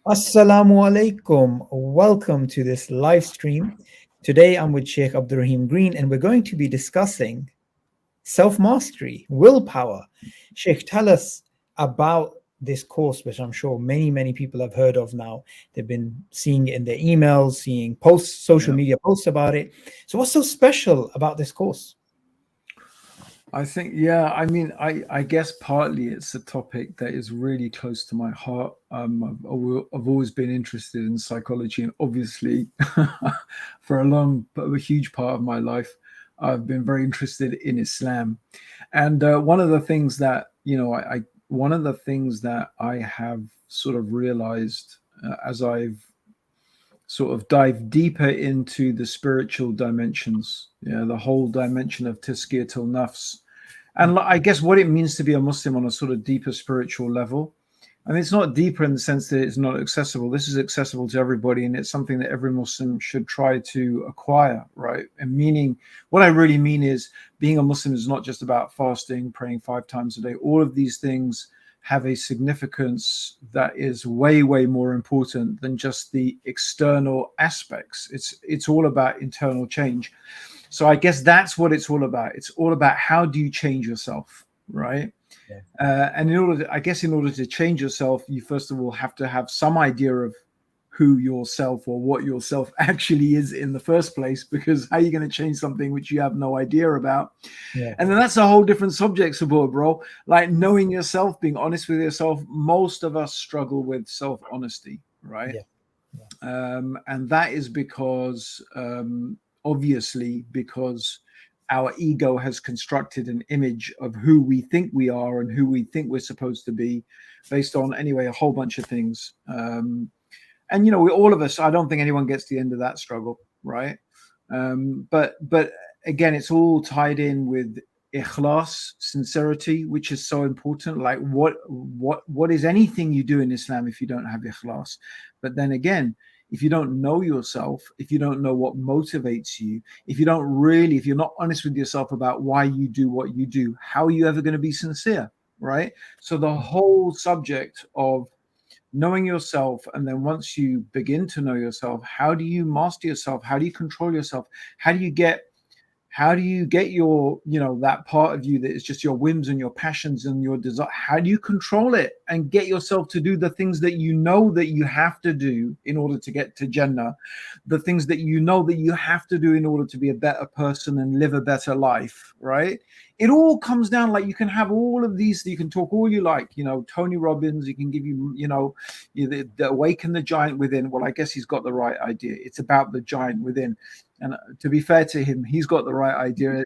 Assalamu alaikum. Welcome to this live stream. Today I'm with Sheikh Abdurrahim Green and we're going to be discussing self mastery, willpower. Sheikh, tell us about this course, which I'm sure many people have heard of now. They've been seeing it in their emails, seeing posts, social Yeah, media posts about it. So, what's so special about this course? I think, yeah, I guess partly it's a topic that is really close to my heart. I've always been interested in psychology, and obviously, for a huge part of my life, I've been very interested in Islam. And one of the things that, one of the things that I have sort of realized as I've sort of dive deeper into the spiritual dimensions, the whole dimension of tazkiyatul nafs, and I guess what it means to be a Muslim on a sort of deeper spiritual level. I mean, it's not deeper in the sense that it's not accessible. This is accessible to everybody, and it's something that every Muslim should try to acquire, right? And meaning, what I really mean is being a Muslim is not just about fasting, praying 5 times a day. All of these things have a significance that is way more important than just the external aspects. It's all about internal change. So I guess that's what it's all about. It's all about how do you change yourself, right? Yeah. And in order to change yourself, you first of all have to have some idea of who yourself or what yourself actually is in the first place, because how are you going to change something which you have no idea about? Yeah. And then that's a whole different subject, support, bro. Like knowing yourself, being honest with yourself. Most of us struggle with self-honesty, right? Yeah. Yeah. And that is because, obviously, because our ego has constructed an image of who we think we are and who we think we're supposed to be, based on anyway a whole bunch of things. And we all of us. I don't think anyone gets to the end of that struggle, right? But again, it's all tied in with ikhlas, sincerity, which is so important. Like what is anything you do in Islam if you don't have ikhlas? But then again, if you don't know yourself, if you don't know what motivates you, if you're not honest with yourself about why you do what you do, how are you ever going to be sincere, right? So the whole subject of knowing yourself, and then once you begin to know yourself, how do you master yourself? How do you control yourself? how do you get how do you get your, that part of you that is just your whims and your passions and your desire? How do you control it and get yourself to do the things that you know that you have to do in order to get to Jannah, the things that you know that you have to do in order to be a better person and live a better life, right? It all comes down, like, you can have all of these, you can talk all you like, Tony Robbins, he can give you, the awaken the giant within. Well, I guess he's got the right idea. It's about the giant within. And to be fair to him, he's got the right idea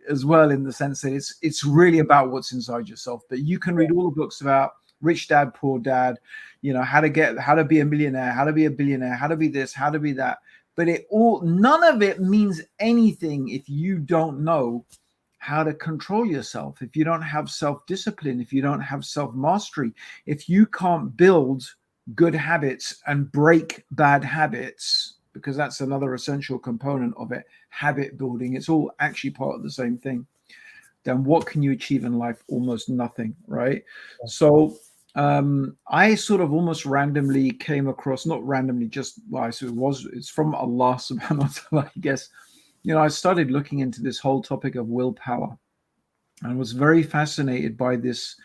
as well, in the sense that it's really about what's inside yourself. But you can read all the books about Rich Dad, Poor Dad, how to be a millionaire, how to be a billionaire, how to be this, how to be that. But none of it means anything if you don't know how to control yourself, if you don't have self-discipline, if you don't have self-mastery, if you can't build good habits and break bad habits, because that's another essential component of it, habit building. It's all actually part of the same thing. Then what can you achieve in life? Almost nothing, right? So I sort of almost randomly came across, not randomly, just well, so it's from Allah subhanahu wa ta'ala, I guess. I started looking into this whole topic of willpower and was very fascinated by this,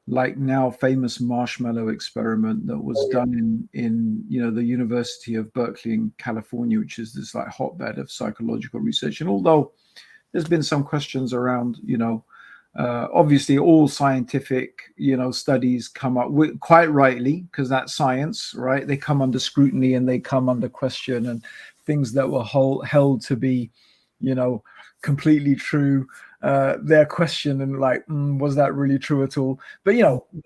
like, now famous marshmallow experiment that was Oh, yeah. done in the University of Berkeley in California, which is this like hotbed of psychological research. And although there's been some questions around, obviously all scientific studies come up with, quite rightly, because that's science, right? They come under scrutiny and they come under question, and things that were held to be, completely true, their question, and like, was that really true at all? But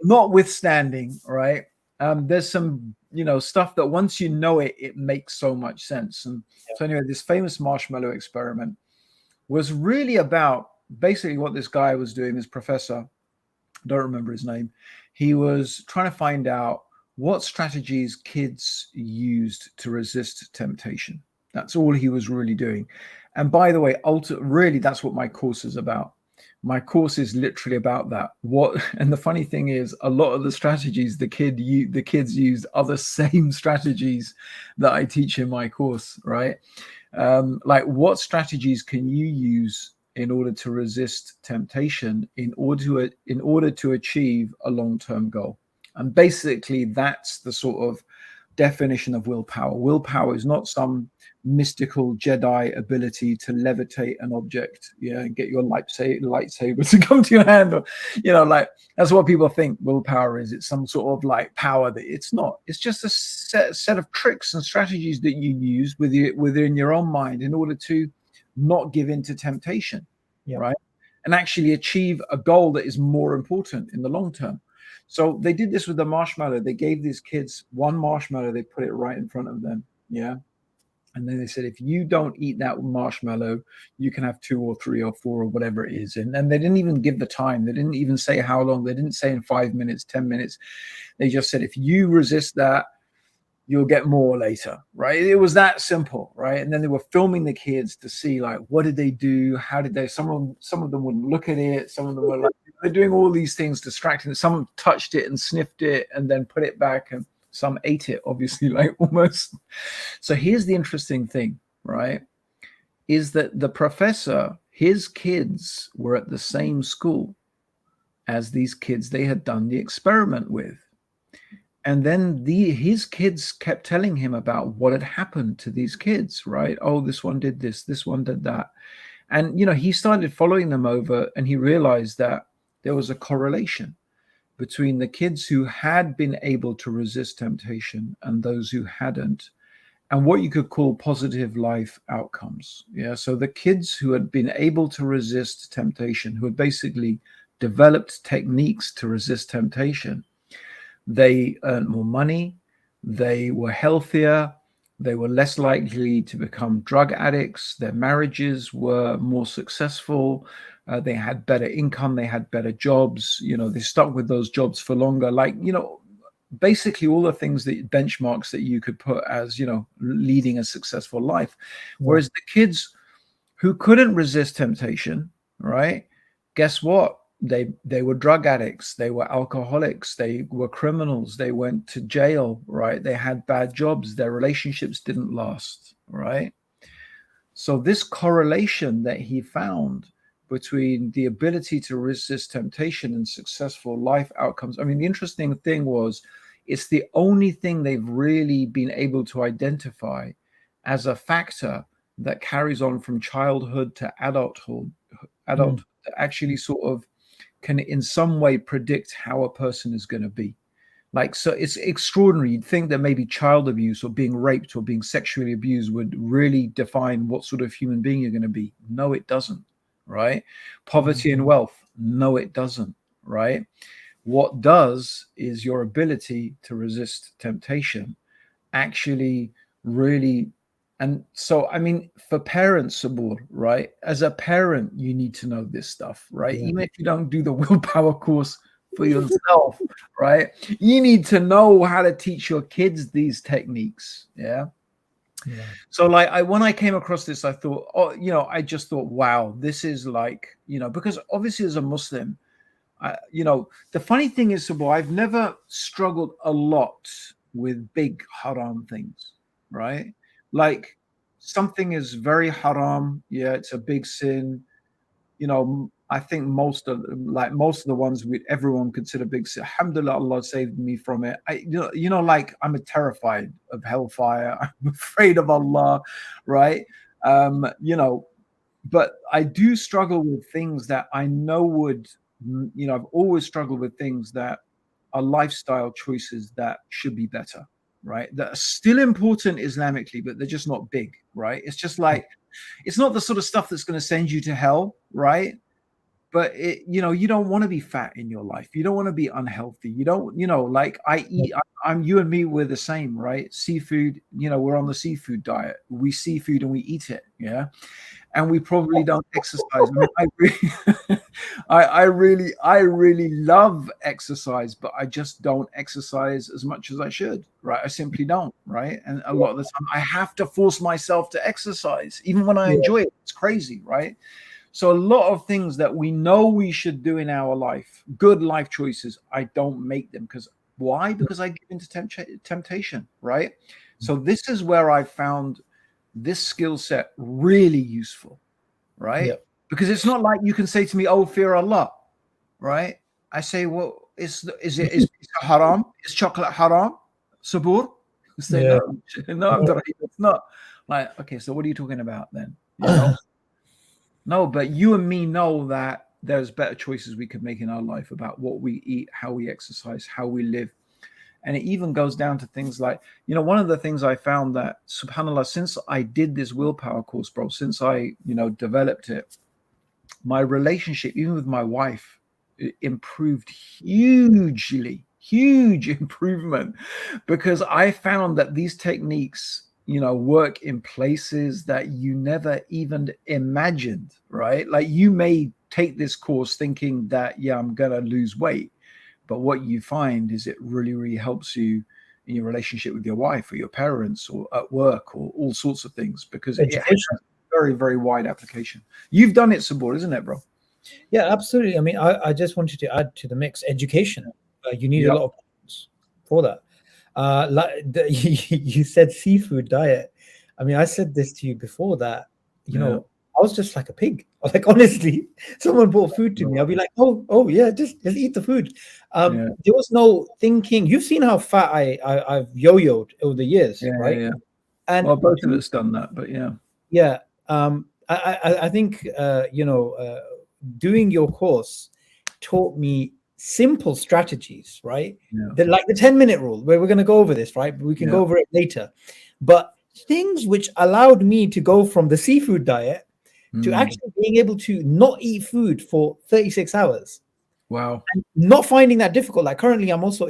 notwithstanding, right? There's some stuff that once you know it, it makes so much sense. And so anyway, this famous marshmallow experiment was really about, basically what this guy was doing, this professor, I don't remember his name, he was trying to find out what strategies kids used to resist temptation. That's all he was really doing. And by the way, really, that's what my course is about. My course is literally about that. What and the funny thing is, a lot of the strategies the kids use are the same strategies that I teach in my course, right? Like, what strategies can you use in order to resist temptation, in order to achieve a long-term goal? And basically, that's the sort of definition of willpower. Willpower is not some mystical Jedi ability to levitate an object, yeah, and get your lightsaber to come to your hand, or like, that's what people think willpower is. It's some sort of like power that it's not. It's just a set of tricks and strategies that you use within your own mind in order to not give in to temptation, Yeah. right? And actually achieve a goal that is more important in the long term. So they did this with the marshmallow. They gave these kids one marshmallow, they put it right in front of them. Yeah. And then they said, if you don't eat that marshmallow, you can have two or three or four or whatever it is. And they didn't even give the time. They didn't even say how long. They didn't say in 5 minutes, 10 minutes. They just said, if you resist that, you'll get more later, right? It was that simple, right? And then they were filming the kids to see, like, what did they do? How did they? Some of them wouldn't look at it. Some of them were like, they're doing all these things, distracting. Some touched it and sniffed it and then put it back, and some ate it, obviously, like, almost. So here's the interesting thing, right? Is that the professor, his kids were at the same school as these kids they had done the experiment with. And then his kids kept telling him about what had happened to these kids, right? Oh, this one did this one did that. And he started following them over, and he realized that there was a correlation between the kids who had been able to resist temptation and those who hadn't, and what you could call positive life outcomes. Yeah. So the kids who had been able to resist temptation, who had basically developed techniques to resist temptation, they earned more money, they were healthier, they were less likely to become drug addicts, their marriages were more successful, they had better income, they had better jobs, they stuck with those jobs for longer. Like, basically all the things, that benchmarks that you could put as, leading a successful life. Yeah. Whereas the kids who couldn't resist temptation, right? Guess what? They were drug addicts, they were alcoholics, they were criminals, they went to jail, right? They had bad jobs, their relationships didn't last, right? So this correlation that he found between the ability to resist temptation and successful life outcomes. I mean, the interesting thing was, it's the only thing they've really been able to identify as a factor that carries on from childhood to adulthood, Mm. that actually sort of can in some way predict how a person is going to be. Like, so it's extraordinary. You'd think that maybe child abuse or being raped or being sexually abused would really define what sort of human being you're going to be. No, it doesn't, right? Poverty and wealth. No, it doesn't, right? What does is your ability to resist temptation actually really. And so, I mean, for parents, Sabur, right? As a parent, you need to know this stuff, right? Yeah. Even if you don't do the willpower course for yourself, right? You need to know how to teach your kids these techniques. Yeah. Yeah. So, like, when I came across this, I thought, I just thought, wow, this is like, because obviously as a Muslim, the funny thing is, Sabur, I've never struggled a lot with big haram things, right? Like, something is very haram, yeah, it's a big sin. I think most of the ones everyone consider big sin. Alhamdulillah, Allah saved me from it. Like, I'm terrified of hellfire. I'm afraid of Allah, right? But I do struggle with things that I know would, I've always struggled with things that are lifestyle choices that should be better, right? That are still important Islamically, but they're just not big, right? It's just like, it's not the sort of stuff that's going to send you to hell, right? But you don't want to be fat in your life. You don't want to be unhealthy. You don't, like, I'm you and me, we're the same, right? Seafood, we're on the seafood diet. We see food and we eat it, yeah. And we probably don't exercise. I mean, I really love exercise, but I just don't exercise as much as I should, right? I simply don't, right? And a lot of the time, I have to force myself to exercise, even when I enjoy it. It's crazy, right? So a lot of things that we know we should do in our life, good life choices, I don't make them. Because why? Because I give into temptation, right? So this is where I found this skill set really useful, right? Yeah. Because it's not like you can say to me, "Oh, fear Allah," right? I say, "Well, is pizza haram? Is chocolate haram? Sabur?" You say, Yeah. "No, no, Abdurrahim, it's not." Like, okay, so what are you talking about then? You know? No, but you and me know that there's better choices we could make in our life about what we eat, how we exercise, how we live. And it even goes down to things like, one of the things I found that, subhanAllah, since I did this willpower course, bro, since I, developed it, my relationship, even with my wife, improved hugely, huge improvement, because I found that these techniques, work in places that you never even imagined, right? Like, you may take this course thinking that, yeah, I'm going to lose weight. But what you find is it really, really helps you in your relationship with your wife or your parents or at work or all sorts of things, because it has Education. very, very wide application. You've done it, Sabor, isn't it, bro? Yeah, absolutely. I mean, I just wanted to add to the mix education. You need a Yep. lot of patience for that. You said seafood diet. I mean, I said this to you before that, Yeah. I was just like a pig. Like, honestly, someone brought food to me. I'll be like, oh yeah, just eat the food. Yeah. There was no thinking. You've seen how fat I've yo-yoed over the years, Yeah. Yeah. right? Yeah. And Well, both of us done that, but yeah. yeah, I think doing your course taught me simple strategies, right? Yeah. Like the 10-minute rule, where we're going to go over this, right? We can Yeah. go over it later. But things which allowed me to go from the seafood diet to Mm. actually being able to not eat food for 36 hours Wow. and not finding that difficult. Like currently, I'm also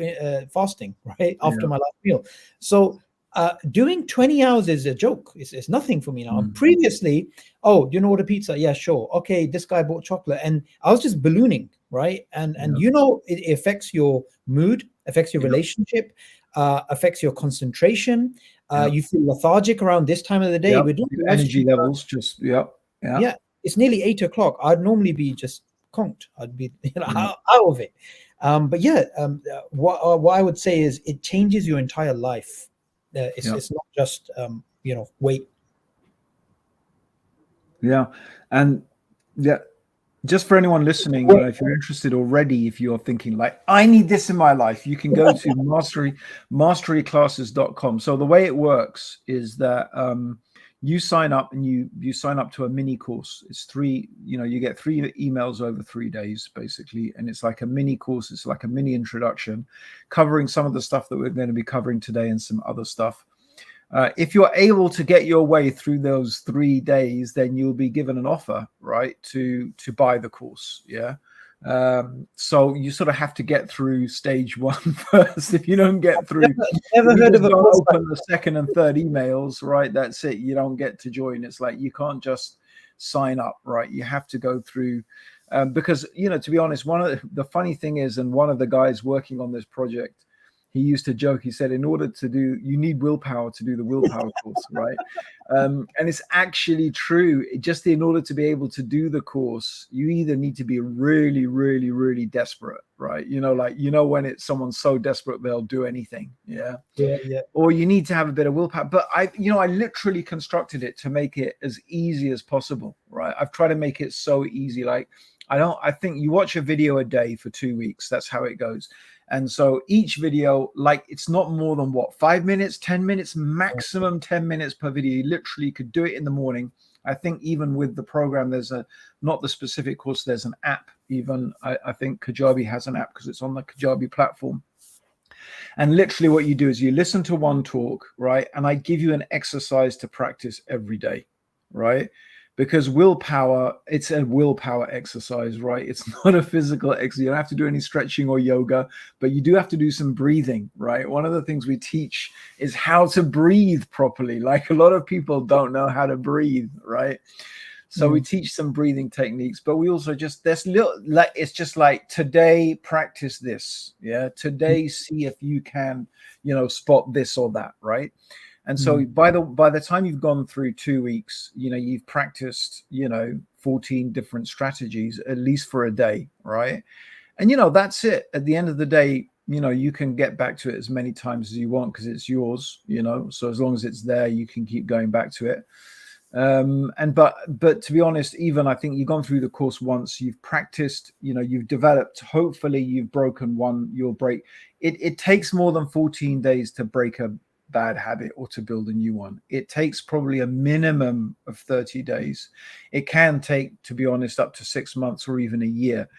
fasting, right, after Yeah. my last meal. So doing 20 hours is a joke. It's nothing for me now. And Mm. previously, oh, do you know what a pizza? Yeah, sure. Okay, this guy bought chocolate, and I was just ballooning, right? And Yeah. it affects your mood, affects your Yeah. relationship, affects your concentration. Yeah. You feel lethargic around this time of the day. Yep. We're doing Your live energy stream. levels just, yep. Yeah. Yeah, it's nearly 8 o'clock. I'd normally be just conked. I'd be Yeah. out of it. But yeah, what I would say is it changes your entire life. Yeah. It's not just weight. Yeah. And yeah, just for anyone listening, if you're interested already, if you're thinking like, I need this in my life, you can go to masteryclasses.com. So the way it works is that you sign up and you sign up to a mini course. It's you get 3 emails over 3 days, basically. And it's like a mini course. It's like a mini introduction covering some of the stuff that we're going to be covering today and some other stuff. If you're able to get your way through those 3 days, then you'll be given an offer, right, to buy the course. Yeah. So you sort of have to get through stage 1 first. If you don't get through, Never if you heard of just a don't course like open the second and third emails, right, that's it. You don't get to join. It's like you can't just sign up, right? You have to go through. Because, to be honest, one of the funny thing is, and one of the guys working on this project, he used to joke. He said, you need willpower to do the willpower course, right? And it's actually true. Just in order to be able to do the course, you either need to be really, really, really desperate, right? When it's someone so desperate they'll do anything, yeah. yeah. Or you need to have a bit of willpower. But I literally constructed it to make it as easy as possible, right? I've tried to make it so easy. Like, I think you watch a video a day for 2 weeks. That's how it goes. And so each video, like, it's not more than 5 minutes, 10 minutes, maximum 10 minutes per video. You literally could do it in the morning. I think even with the program, there's not the specific course, there's an app. Even I think Kajabi has an app because it's on the Kajabi platform. And literally what you do is you listen to one talk, right? And I give you an exercise to practice every day, right? Because willpower, it's a willpower exercise, right? It's not a physical exercise. You don't have to do any stretching or yoga, but you do have to do some breathing, right? One of the things we teach is how to breathe properly. Like, a lot of people don't know how to breathe, right? So we teach some breathing techniques, but we also it's just like, today, practice this. Yeah. Today, see if you can, spot this or that. Right. And so by the time you've gone through 2 weeks, you've practiced, 14 different strategies, at least for a day, right? And that's it. At the end of the day, you can get back to it as many times as you want because it's yours, so as long as it's there, you can keep going back to it. But to be honest, even I think you've gone through the course once, you've practiced, you've developed, hopefully you've broken one, you'll break it takes more than 14 days to break a bad habit or to build a new one. It takes probably a minimum of 30 days. It can take, to be honest, up to 6 months or even a year.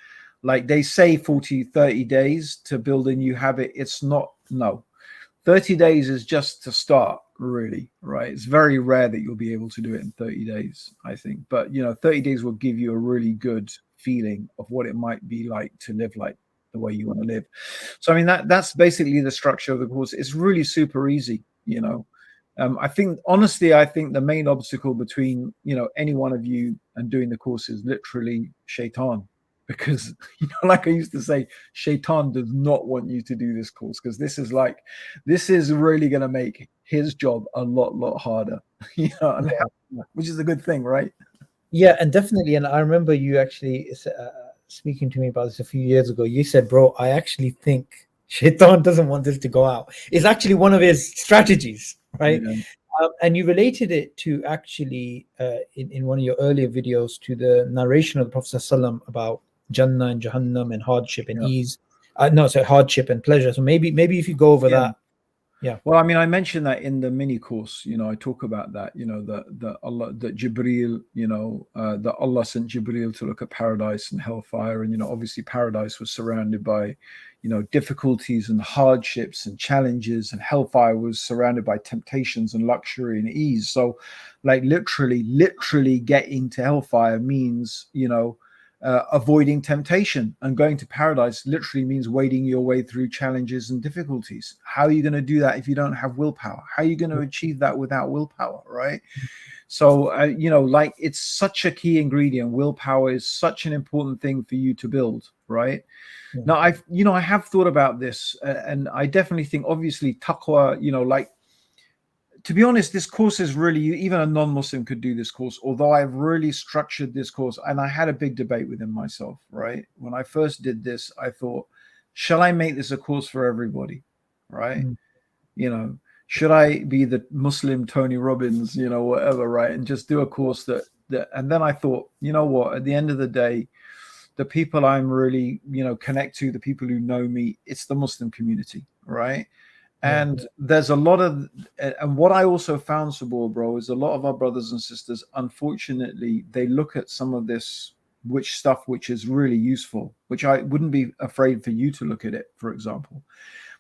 Like they say 30 days to build a new habit. It's not, no. 30 days is just to start, really, right? It's very rare that you'll be able to do it in 30 days, I think. But, 30 days will give you a really good feeling of what it might be like to live like the way you want to live. So, I mean, that's basically the structure of the course. It's really super easy, I think, honestly, I think the main obstacle between, any one of you and doing the course is literally shaitan. Because, like I used to say, shaitan does not want you to do this course because this is really going to make his job a lot harder, which is a good thing, right? Yeah, and definitely. And I remember you actually speaking to me about this a few years ago. You said, bro, I actually think Shaitan doesn't want this to go out. It's actually one of his strategies, right? Yeah. And you related it to actually in one of your earlier videos to the narration of the Prophet ﷺ about Jannah and Jahannam and hardship and Yeah. ease. No, sorry, hardship and pleasure. So maybe if you go over that. Yeah. Well, I mean, I mentioned that in the mini course. I talk about that. That Allah, that Jibril, that Allah sent Jibril to look at paradise and hellfire, and obviously paradise was surrounded by, difficulties and hardships and challenges, and hellfire was surrounded by temptations and luxury and ease. So, like literally getting to hellfire means, avoiding temptation, and going to paradise literally means wading your way through challenges and difficulties. How are you going to do that if you don't have willpower? How are you going to achieve that without willpower, right? So, like it's such a key ingredient. Willpower is such an important thing for you to build, right? Yeah. Now, I have thought about this, and I definitely think, obviously, taqwa, like, to be honest, this course is really, even a non-Muslim could do this course, although I've really structured this course, and I had a big debate within myself, right? When I first did this, I thought, shall I make this a course for everybody, right? Should I be the Muslim Tony Robbins, whatever, right? And just do a course that, and then I thought, you know what, at the end of the day, the people I'm really, connect to, the people who know me, it's the Muslim community, right? And there's a lot of, and what I also found, Sabor, bro, is a lot of our brothers and sisters, unfortunately, they look at some of this which is really useful, which I wouldn't be afraid for you to look at it, for example.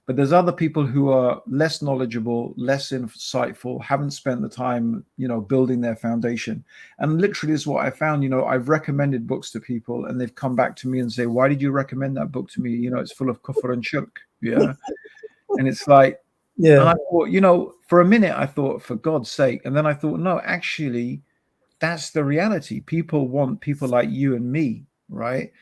But there's other people who are less knowledgeable, less insightful, haven't spent the time, building their foundation. And literally is what I found. I've recommended books to people and they've come back to me and say, why did you recommend that book to me? It's full of kufr and shirk. Yeah. And it's like, Yeah. And I thought, for a minute, I thought, for God's sake. And then I thought, no, actually, that's the reality. People want people like you and me, right?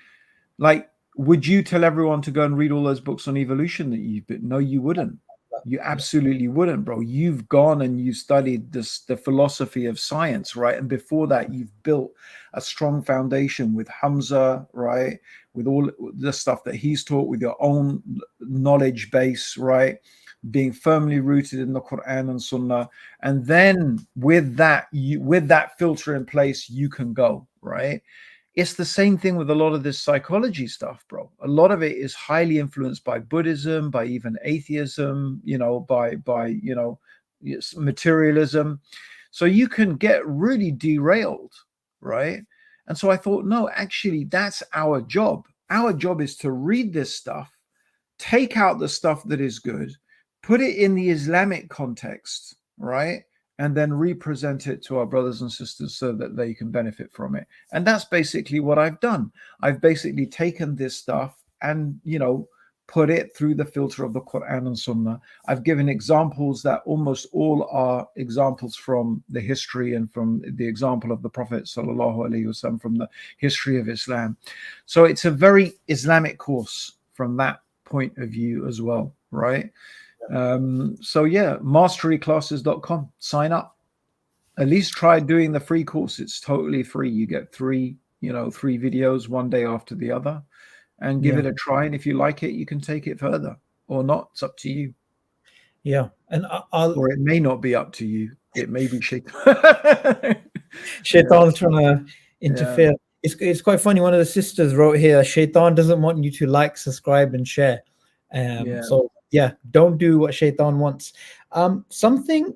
Like, would you tell everyone to go and read all those books on evolution that you've been? No, you wouldn't. You absolutely wouldn't, bro. You've gone and you studied the philosophy of science, right? And before that, you've built a strong foundation with Hamza, right? With all the stuff that he's taught, with your own knowledge base, right? Being firmly rooted in the Quran and Sunnah. And then with that filter in place, you can go, right? It's the same thing with a lot of this psychology stuff, bro. A lot of it is highly influenced by Buddhism, by even atheism, by materialism. So you can get really derailed, right? And so I thought, no, actually, that's our job. Our job is to read this stuff, take out the stuff that is good, put it in the Islamic context, right? And then represent it to our brothers and sisters so that they can benefit from it. And that's basically what I've done. I've basically taken this stuff and, put it through the filter of the Quran and Sunnah. I've given examples that almost all are examples from the history and from the example of the Prophet sallallahu alaihi wasallam, from the history of Islam. So it's a very Islamic course from that point of view as well, right? So yeah, masteryclasses.com, sign up At least try doing the free course. It's totally free. You get three videos one day after the other, and give Yeah. it a try. And if you like it, you can take it further or not. It's up to you. Yeah. And I'll Or it may not be up to you. It may be shit. Yeah, Shaitan's trying to yeah, interfere. It's quite funny. One of the sisters wrote here, Shaitan doesn't want you to like, subscribe, and share. yeah, So yeah, don't do what Shaitan wants. Something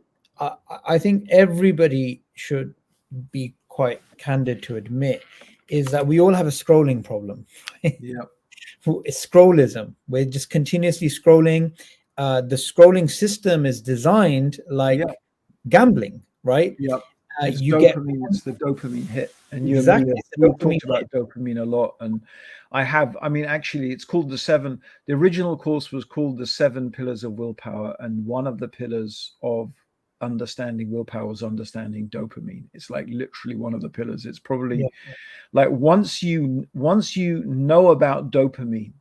I think everybody should be quite candid to admit is that we all have a scrolling problem. yeah, It's scrollism. We're just continuously scrolling. The scrolling system is designed yeah, like gambling, right? yeah. It's You get dopamine. It's the dopamine hit. And you and me, exactly it's a we've dopamine talked about hit. dopamine a lot. And I mean, actually, it's called the seven. The original course was called the seven pillars of willpower. And one of the pillars of understanding willpower is understanding dopamine. It's like literally one of the pillars. It's Yeah, probably like once you know about dopamine,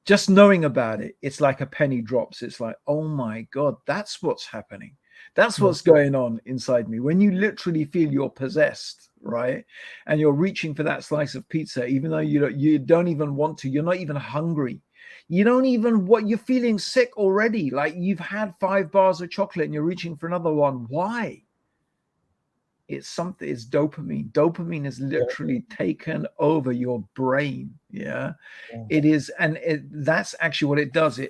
just knowing about it, it's like a penny drops. It's like, oh my God, that's what's happening. That's yeah, what's going on inside me. When you literally feel you're possessed, right? And you're reaching for that slice of pizza, even though you don't even want to, you're not even hungry. You don't even what you're feeling sick already. Like you've had 5 bars of chocolate and you're reaching for another one. Why? It's dopamine. Dopamine has yeah, literally taken over your brain. Yeah, yeah, it is, and that's actually what it does.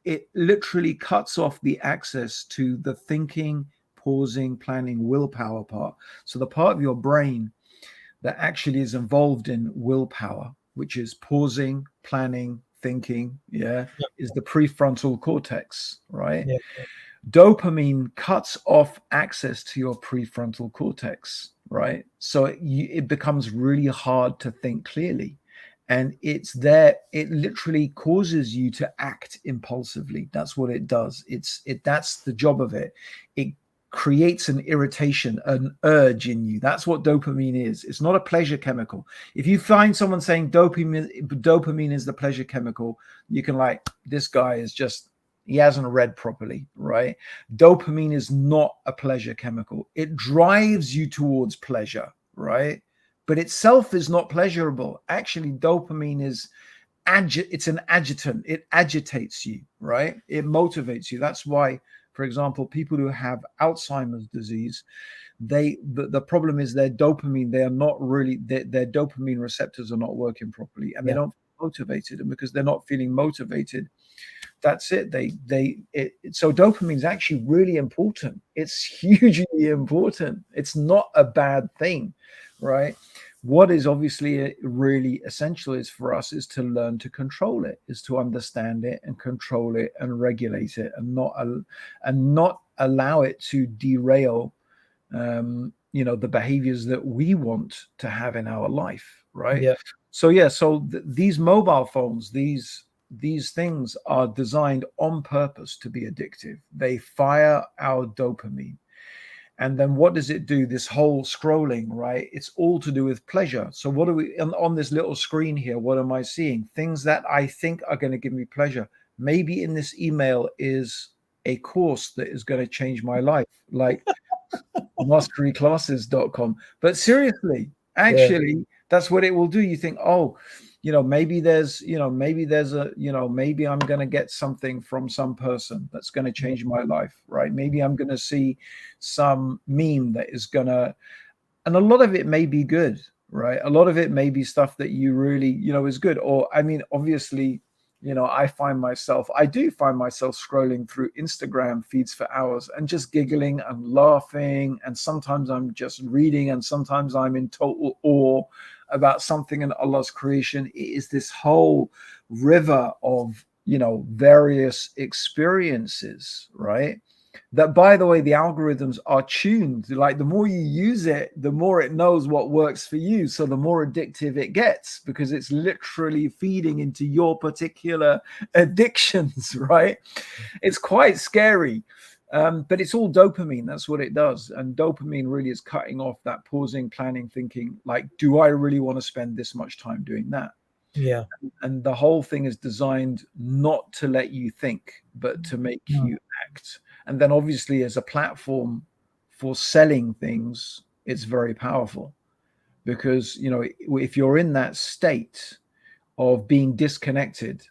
It literally cuts off the access to the thinking, pausing, planning, willpower part. So the part of your brain that actually is involved in willpower, which is pausing, planning, thinking, yeah, is the prefrontal cortex, right? yeah, Dopamine cuts off access to your prefrontal cortex, right? So it becomes really hard to think clearly. And it literally causes you to act impulsively. That's what it does. That's the job of it. It creates an irritation, an urge in you. That's what dopamine is. It's not a pleasure chemical. If you find someone saying dopamine is the pleasure chemical, you can like, this guy is just, he hasn't read properly, right? Dopamine is not a pleasure chemical. It drives you towards pleasure, right? But itself is not pleasurable. Actually, dopamine is it's an agitant. It agitates you, right? It motivates you. That's why, for example, people who have Alzheimer's disease, the problem is their dopamine, they are not really their dopamine receptors are not working properly, and they yeah, don't feel motivated. And because they're not feeling motivated, that's it. So dopamine is actually really important. It's hugely important. It's not a bad thing, right? What is obviously really essential is for us is to learn to control it, is to understand it and control it and regulate it, and not allow it to derail the behaviors that we want to have in our life, right? yeah, So yeah, so these mobile phones, these things are designed on purpose to be addictive. They fire our dopamine. And then what does it do? This whole scrolling, right? It's all to do with pleasure. So what are we on this little screen here? What am I seeing? Things that I think are going to give me pleasure. Maybe in this email is a course that is going to change my life, like masteryclasses.com. But seriously, yeah, actually, that's what it will do. You think, oh, maybe I'm going to get something from some person that's going to yeah, change my life, right? Maybe I'm going to see some meme that is going to, and a lot of it may be good, right? A lot of it may be stuff that you really, is good. Or, I mean, obviously, I do find myself scrolling through Instagram feeds for hours and just giggling and laughing. And sometimes I'm just reading, and sometimes I'm in total awe about something in Allah's creation. It is this whole river of, various experiences, right? That, by the way, the algorithms are tuned, like the more you use it, the more it knows what works for you, so the more addictive it gets, because it's literally feeding into your particular addictions, right? It's quite scary. But it's all dopamine. That's what it does. And dopamine really is cutting off that pausing, planning, thinking, like, do I really want to spend this much time doing that? yeah, And the whole thing is designed not to let you think, but to make mm, you act. And then obviously as a platform for selling things, it's very powerful because, if you're in that state of being disconnected,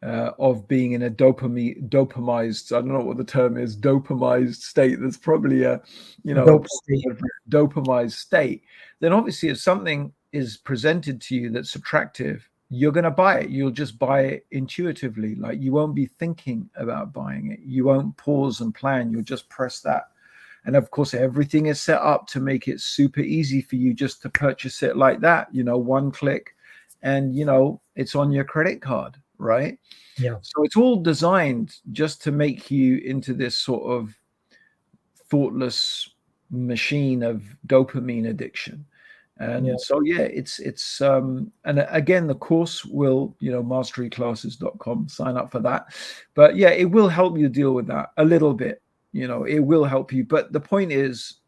of being in a dopamized, I don't know what the term is, dopamized state. That's probably a Dope state. dopamized state. Then obviously, if something is presented to you that's attractive, you're going to buy it. You'll just buy it intuitively. Like, you won't be thinking about buying it. You won't pause and plan. You'll just press that. And of course, everything is set up to make it super easy for you just to purchase it like that, one click, and, it's on your credit card, right? Yeah. So it's all designed just to make you into this sort of thoughtless machine of dopamine addiction. Yeah. And so, yeah, it's and again, the course will, masteryclasses.com, sign up for that. But yeah, it will help you deal with that a little bit. It will help you. But the point is,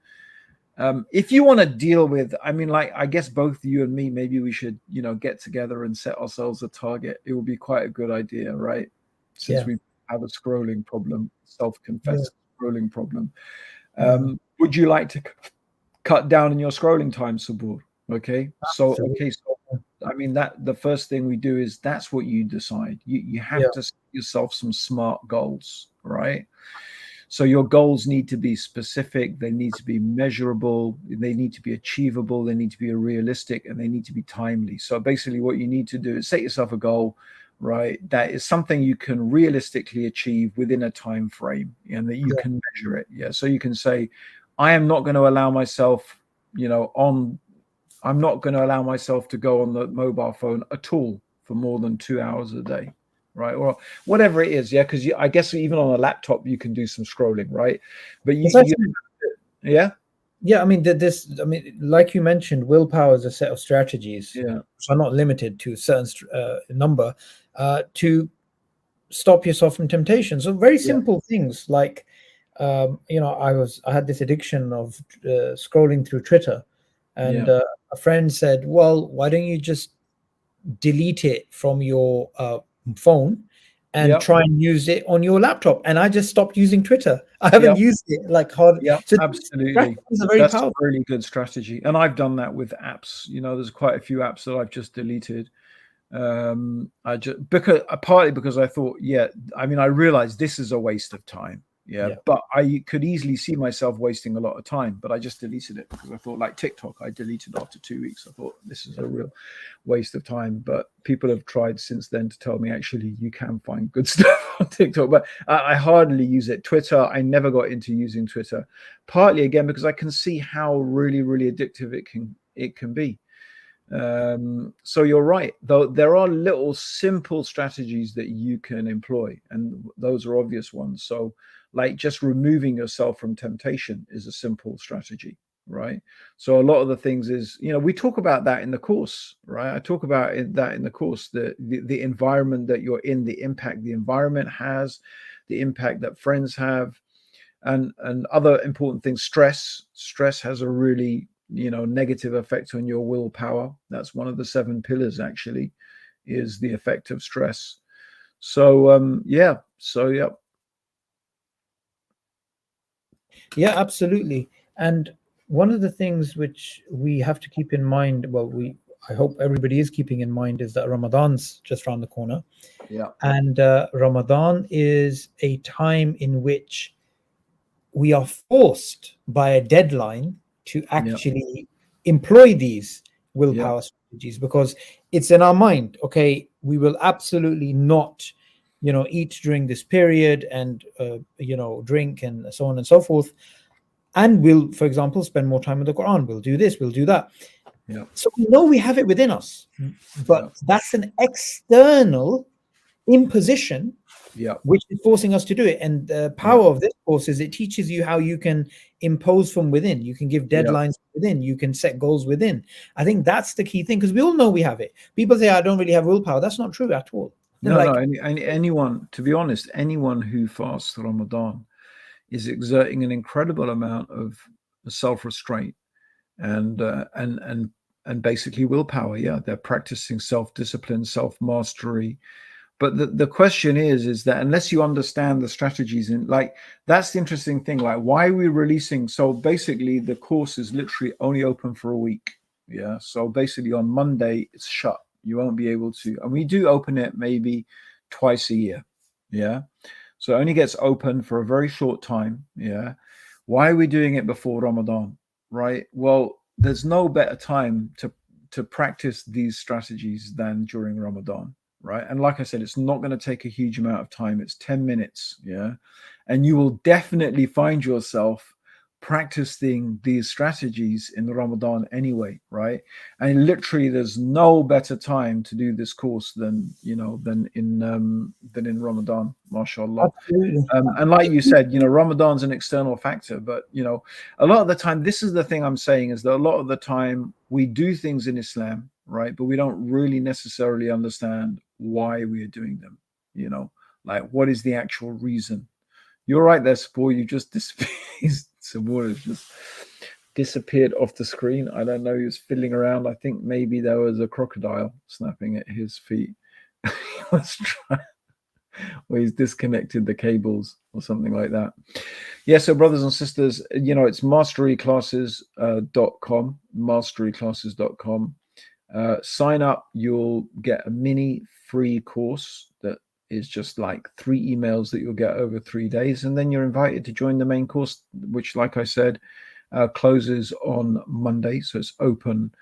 if you want to deal with, I mean, like, I guess both you and me, maybe we should, get together and set ourselves a target. It would be quite a good idea, right? Since Yeah. we have a scrolling problem, Yeah. self-confessed scrolling problem. Yeah. Would you like to cut down on your scrolling time, Sabur? Okay. So, Absolutely. I mean, that the first thing we do is that's what you decide. You Yeah. have to set yourself some smart goals, right? So your goals need to be specific, they need to be measurable, they need to be achievable, they need to be realistic, and they need to be timely. So basically what you need to do is set yourself a goal, right? That is something you can realistically achieve within a time frame and that you Yeah. can measure it. Yeah. So you can say, I am not going to allow myself, on I'm not going to allow myself to go on the mobile phone at all for more than 2 hours a day, right? Or whatever it is, yeah. Because I guess even on a laptop you can do some scrolling, right? But It's you actually, yeah, yeah, I mean, I mean, like you mentioned, willpower is a set of strategies yeah, which are not limited to a certain number to stop yourself from temptation. So very yeah, simple things like, I had this addiction of scrolling through Twitter, and yeah, a friend said, "Well, why don't you just delete it from your phone and yeah, try and use it on your laptop?" And I just stopped using Twitter. I haven't yeah, used it like hard. yeah, So these absolutely. strategies are very That's a powerful. really good strategy, and I've done that with apps. There's quite a few apps that I've just deleted. I just because partly because I thought, yeah, I mean, I realized this is a waste of time. Yeah, Yeah, but I could easily see myself wasting a lot of time, but I just deleted it because I thought, like TikTok, I deleted after 2 weeks. I thought this is a real waste of time. But people have tried since then to tell me actually you can find good stuff on TikTok, but I hardly use it. Twitter, I never got into using Twitter, partly again because I can see how really, really addictive it can be. So you're right, though there are little simple strategies that you can employ, and those are obvious ones. So, like, just removing yourself from temptation is a simple strategy, right? So a lot of the things is, we talk about that in the course, right? I talk about that in the course, the environment that you're in, the impact the environment has, the impact that friends have, and other important things. Stress has a really, negative effect on your willpower. That's one of the 7 pillars, actually, is the effect of stress. So yeah, so yeah, yeah, absolutely. And one of the things which we have to keep in mind, well, I hope everybody is keeping in mind, is that Ramadan's just around the corner, yeah, and Ramadan is a time in which we are forced by a deadline to yeah, actually employ these yeah, willpower strategies, because it's in our mind, okay, we will absolutely not, eat during this period, and drink and so on and so forth, and we'll, for example, spend more time with the Quran, we'll do this, we'll do that. yeah, So we know we have it within us, yeah, but that's an external imposition yeah, which is forcing us to do it. And the yeah, power of this course is it teaches you how you can impose from within. You can give yeah. deadlines within. You can set goals within. I think that's the key thing, because we all know we have it. People say, I don't really have willpower. That's not true at all. No, no. Like, Anyone, to be honest, anyone who fasts Ramadan is exerting an incredible amount of self-restraint and and basically willpower. Yeah, they're practicing self-discipline, self-mastery, But the question is that unless you understand the strategies, and like that's the interesting thing, like why are we releasing? So basically the course is literally only open for a week. Yeah. So basically on Monday it's shut. You won't be able to, and we do open it maybe twice a year. Yeah. So it only gets open for a very short time. Yeah. Why are we doing it before Ramadan? Right. Well, there's no better time to practice these strategies than during Ramadan, right? And like I said, it's not going to take a huge amount of time. It's 10 minutes, yeah? And you will definitely find yourself practicing these strategies in the Ramadan anyway, right? And literally there's no better time to do this course than, than in Ramadan, mashallah. Absolutely. And like you said, Ramadan's an external factor, but a lot of the time, this is the thing I'm saying is that a lot of the time we do things in Islam, right? But we don't really necessarily understand why we are doing them. Like what is the actual reason? You're right there, Sabor. You just disappeared. Sabor has just disappeared off the screen. I don't know. He was fiddling around. I think maybe there was a crocodile snapping at his feet. He was trying. Where he's disconnected the cables or something like that. Yeah, so brothers and sisters, it's masteryclasses.com, masteryclasses.com. Sign up, you'll get a mini free course that is just like 3 emails that you'll get over 3 days. And then you're invited to join the main course, which, like I said, closes on Monday. So it's open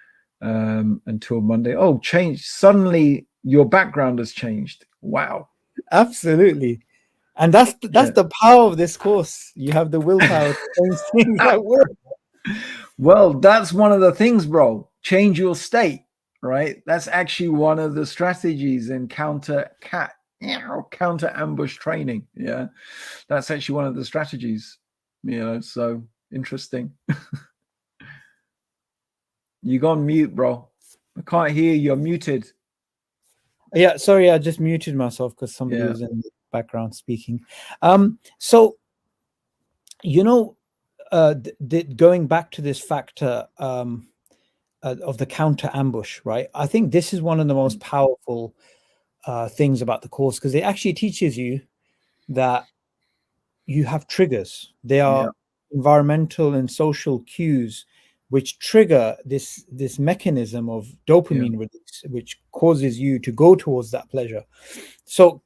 until Monday. Oh, change. Suddenly your background has changed. Wow. Absolutely. And that's the power of this course. You have the willpower to change things at will. Well, that's one of the things, bro. Change your state, right? That's actually one of the strategies in counter ambush training. Yeah. That's actually one of the strategies, so interesting. You gone mute, bro. I can't hear you. You're muted. Yeah, sorry, I just muted myself because somebody was in the background speaking. So, going back to this factor of the counter ambush, right? I think this is one of the most powerful things about the course, because it actually teaches you that you have triggers. They are environmental and social cues which trigger this mechanism of dopamine release, which causes you to go towards that pleasure. So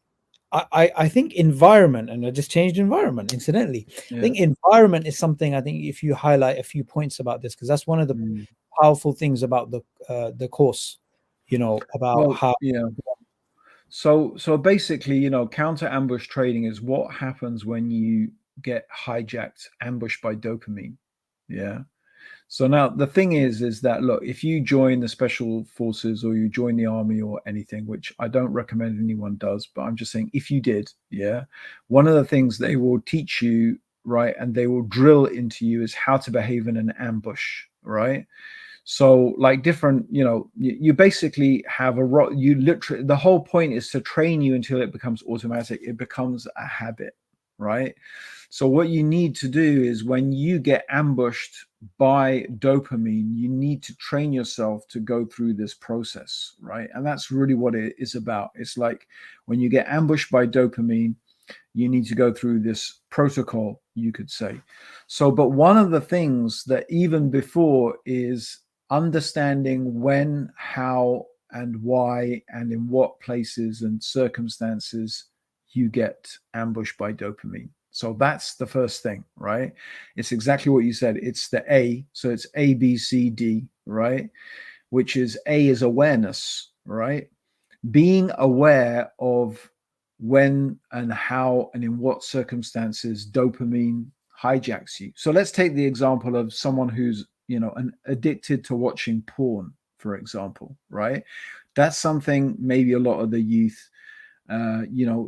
I think environment, and I just changed environment incidentally. I think environment is something, I think if you highlight a few points about this, because that's one of the powerful things about the course, about how. So basically, counter ambush trading is what happens when you get hijacked, ambushed by dopamine. Yeah. So now the thing is that, look, if you join the special forces or you join the army or anything, which I don't recommend anyone does, but I'm just saying if you did, one of the things they will teach you, right, and they will drill into you is how to behave in an ambush, right? So like different, you basically have you literally, the whole point is to train you until it becomes automatic. It becomes a habit, right? So what you need to do is when you get ambushed by dopamine, you need to train yourself to go through this process, right? And that's really what it is about. It's like when you get ambushed by dopamine, you need to go through this protocol, you could say. So, but one of the things that even before is understanding when, how, and why, and in what places and circumstances you get ambushed by dopamine. So that's the first thing, right? It's exactly what you said. It's the A. So it's A, B, C, D, right? Which is A is awareness, right? Being aware of when and how and in what circumstances dopamine hijacks you. So let's take the example of someone who's, addicted to watching porn, for example, right? That's something maybe a lot of the youth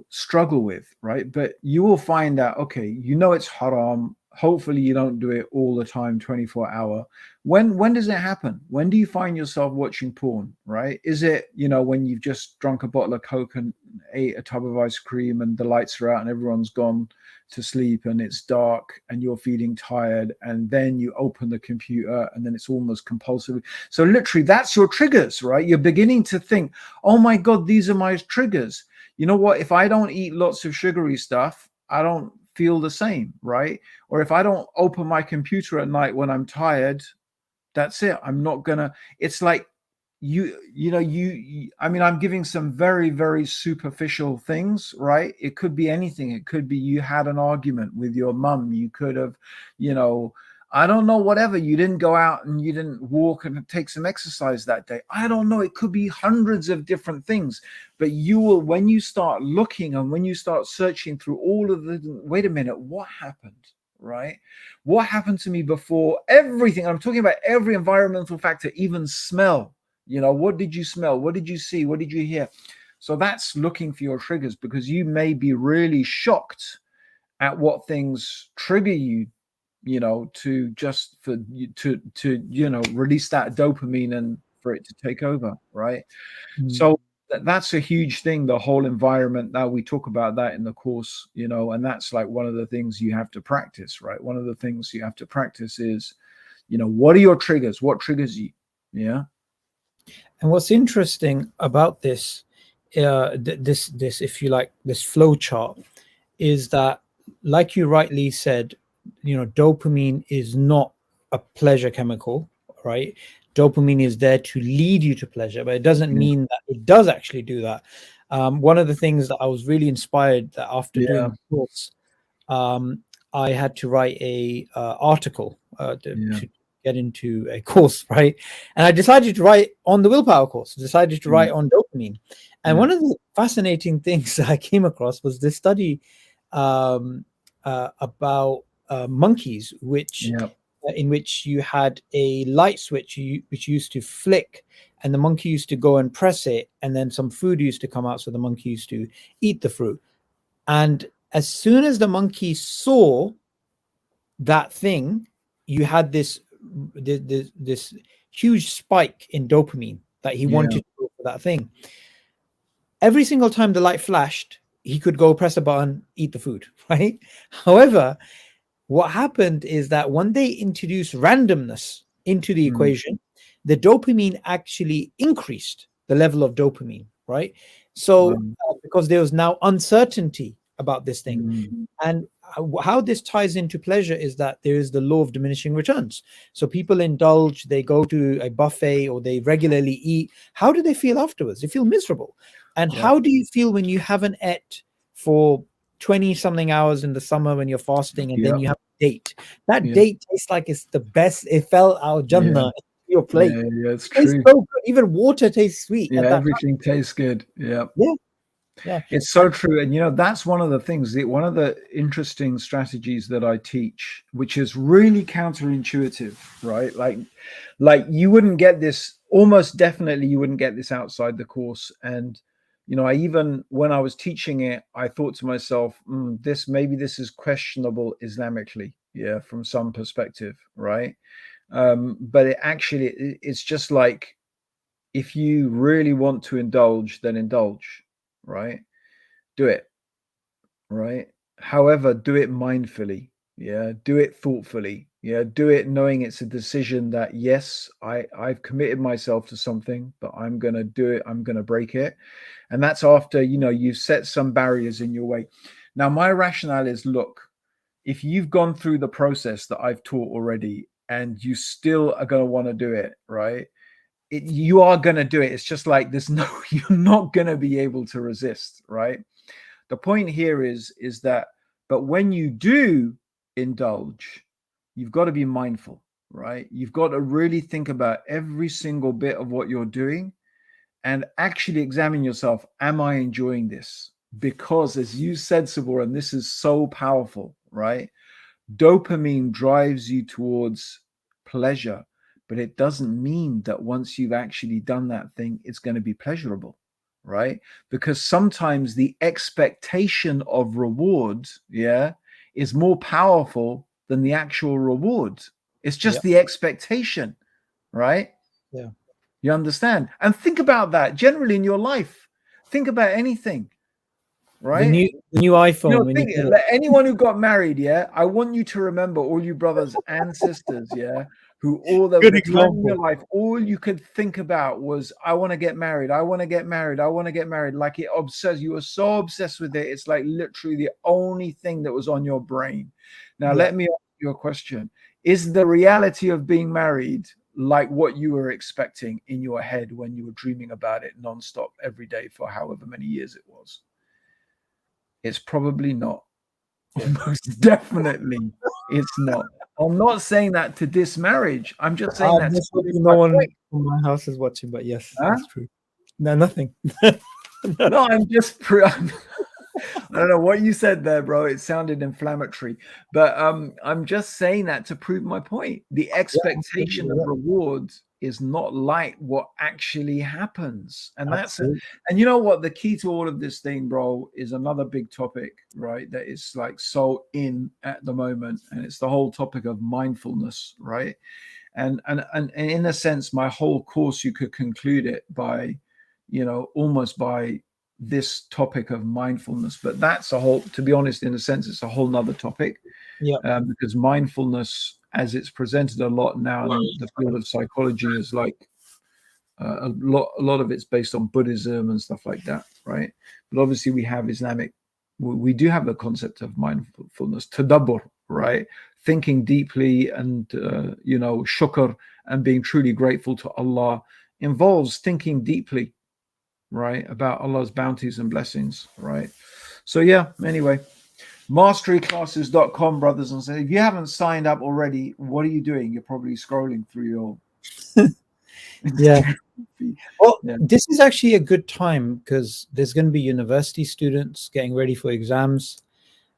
struggle with, right? But you will find out, okay, it's haram. Hopefully you don't do it all the time, 24-hour. When does it happen? When do you find yourself watching porn, right? Is it, when you've just drunk a bottle of Coke and ate a tub of ice cream and the lights are out and everyone's gone to sleep and it's dark and you're feeling tired, and then you open the computer and then it's almost compulsive. So literally that's your triggers, right? You're beginning to think, oh my God, these are my triggers. you know what, if I don't eat lots of sugary stuff, I don't feel the same, right? Or if I don't open my computer at night when I'm tired, that's it. I'm not gonna. It's like you know I mean, I'm giving some very, very superficial things, right? It could be anything. It could be you had an argument with your mum. You could have, you know, I don't know, whatever. You didn't go out and you didn't walk and take some exercise that day. I don't know. It could be hundreds of different things. But you will, when you start looking and when you start searching through all of the, wait a minute, what happened? Right? What happened to me before? Everything. I'm talking about every environmental factor, even smell. You know, what did you smell? What did you see? What did you hear? So that's looking for your triggers, because you may be really shocked at what things trigger you, you know, to just for you to you know, release that dopamine and for it to take over, right? Mm. So that's a huge thing, the whole environment. Now we talk about that in the course, you know, and that's like one of the things you have to practice, right? One of the things you have to practice is, you know, what are your triggers? What triggers you? Yeah. And what's interesting about this, this, if you like, this flow chart, is that, like you rightly said, dopamine is not a pleasure chemical, right? Dopamine is there to lead you to pleasure, but it doesn't Yeah. mean that it does actually do that. One of the things that I was really inspired that after Yeah. doing the course, um, I had to write a article Yeah. to get into a course, right? And I decided to write on the willpower course. Decided to write Mm. on dopamine. And Yeah. one of the fascinating things that I came across was this study um, about monkeys, which Yeah. in which you had a light switch which used to flick, and the monkey used to go and press it, and then some food used to come out, so the monkey used to eat the fruit. And as soon as the monkey saw that thing, you had this huge spike in dopamine that he Yeah. wanted to go for that thing. Every single time the light flashed, he could go press a button, eat the food, right? However, what happened is that when they introduced randomness into the Mm. equation, the dopamine actually increased the level of dopamine, right? So, Um, because there was now uncertainty about this thing. mm. And how this ties into pleasure is that there is the law of diminishing returns. So people indulge, they go to a buffet or they regularly eat. How do they feel afterwards? They feel miserable. And Yeah. how do you feel when you haven't ate for 20 something hours in the summer when you're fasting, and then Yeah. you have a date? That Yeah. date tastes like it's the best. It fell out Yeah. Jannah in your plate. Yeah. Yeah. It's It tastes true. so good. Even water tastes sweet Yeah. at that time. Everything tastes good. Yeah. Yeah, yeah. It's so true. And, you know, that's one of the things, one of the interesting strategies that I teach, which is really counterintuitive, right? Like you wouldn't get this, almost definitely you wouldn't get this outside the course. And, you know, I even, when I was teaching it, I thought to myself, maybe this is questionable Islamically, yeah, from some perspective, right? But it's just like, if you really want to indulge, then indulge, right? Do it, right? However, do it mindfully. Yeah, do it thoughtfully. Yeah, do it knowing it's a decision that, yes, I've committed myself to something, but I'm gonna do it. I'm gonna break it, and that's after, you know, you've set some barriers in your way. Now, my rationale is, look, if you've gone through the process that I've taught already, and you still are gonna want to do it, right? You are gonna do it. It's just like there's no, you're not gonna be able to resist, right? The point here is that, but when you do indulge, you've got to be mindful, right? You've got to really think about every single bit of what you're doing and actually examine yourself. Am I enjoying this? Because, as you said, Sabor, and this is so powerful, right? Dopamine drives you towards pleasure, but it doesn't mean that once you've actually done that thing, it's going to be pleasurable, right? Because sometimes the expectation of reward, yeah, is more powerful than the actual reward. It's just Yeah, the expectation, right? yeah. You understand? And think about that generally in your life. Think about anything. right? the new You know, iPhone when you think get it. like anyone who got married, yeah, I want you to remember all you brothers and sisters, yeah, who all Good the time in your example. life, all you could think about was, I want to get married, I want to get married, I want to get married. Like it obsessed, you were so obsessed with it. It's like literally the only thing that was on your brain. Now, Yeah. let me ask you a question. Is the reality of being married like what you were expecting in your head when you were dreaming about it nonstop every day for however many years it was? It's probably not. Yeah. Most definitely, it's not. I'm not saying that to diss marriage. I'm just saying I'm that to just prove hoping my no one point. from my house is watching, but yes, Huh? that's true. No, nothing. No, I don't know what you said there, bro. It sounded inflammatory, but I'm just saying that to prove my point. The Yeah, expectation absolutely. of Yeah, rewards is not like what actually happens, and absolutely. and you know what? The key to all of this thing, bro, is another big topic, right? That is like so in at the moment, and it's the whole topic of mindfulness, right? And in a sense, my whole course, you could conclude it by, almost by this topic of mindfulness. But that's a whole, to be honest, in a sense, it's a whole nother topic, Yeah. because mindfulness, as it's presented a lot now in the field of psychology, is like a lot of it's based on Buddhism and stuff like that, right? But obviously, we have Islamic. We do have the concept of mindfulness, tadabbur, right? Thinking deeply and shukr, and being truly grateful to Allah involves thinking deeply, right, about Allah's bounties and blessings, right? So yeah, anyway, masteryclasses.com, brothers and sisters. If you haven't signed up already, what are you doing? You're probably scrolling through your Yeah. Instagram feed. Well, Yeah, this is actually a good time because there's going to be university students getting ready for exams.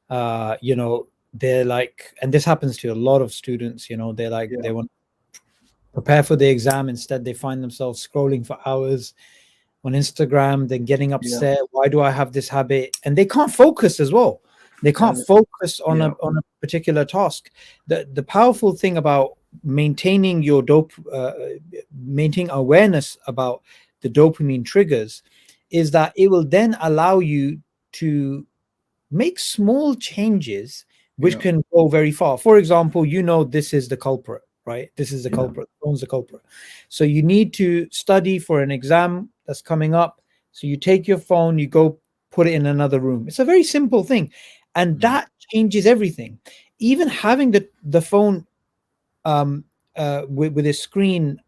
They're like, and this happens to a lot of students, they're like, yeah, they want to prepare for the exam. Instead, they find themselves scrolling for hours on Instagram, then getting yeah, upset. Why do I have this habit? And they can't focus as well. They can't and focus on yeah, a particular task. The powerful thing about maintaining your maintaining awareness about the dopamine triggers is that it will then allow you to make small changes which yeah, can go very far. For example, this is the culprit, right? This is the yeah, culprit. The phone's the culprit. So you need to study for an exam that's coming up. So you take your phone, you go put it in another room. It's a very simple thing, and mm, that changes everything. Even having the phone um, with a screen,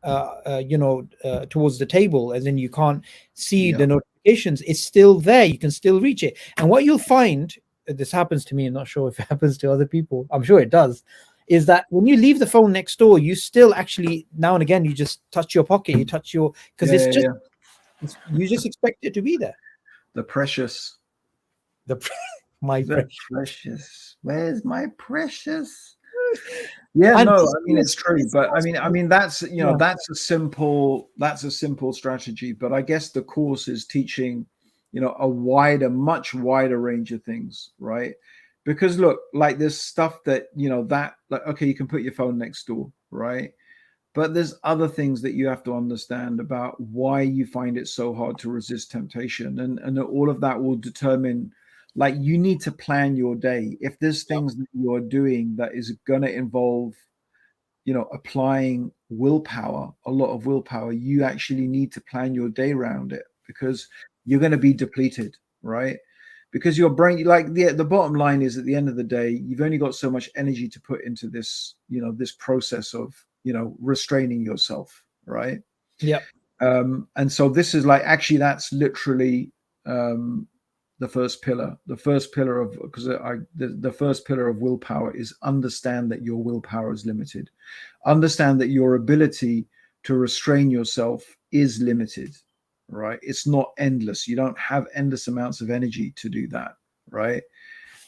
towards the table, as in you can't see yeah, the notifications. It's still there. You can still reach it. And what you'll find, this happens to me. I'm not sure if it happens to other people. I'm sure it does. Is that when you leave the phone next door, you still actually now and again you just touch your pocket, you touch your because yeah, yeah, yeah. you just expect it to be there. The precious, The my the precious. precious. Where's my precious? Yeah, And no, this I mean it's goes, true, this but I goes mean, I to- mean that's yeah, that's a simple strategy. But I guess the course is teaching, a wider, much wider range of things, right? Because look, like there's stuff that that like okay, you can put your phone next door, right? But there's other things that you have to understand about why you find it so hard to resist temptation. And all of that will determine, like, you need to plan your day. If there's yeah, things that you're doing that is going to involve, applying willpower, a lot of willpower, you actually need to plan your day around it because you're going to be depleted, right? Because your brain, like the bottom line is at the end of the day, you've only got so much energy to put into this, this process of, restraining yourself, right? yeah, And so this is like actually that's literally um, the first pillar. The first pillar of because the first pillar of willpower is understand that your willpower is limited. Understand that your ability to restrain yourself is limited, right? It's not endless. You don't have endless amounts of energy to do that, right?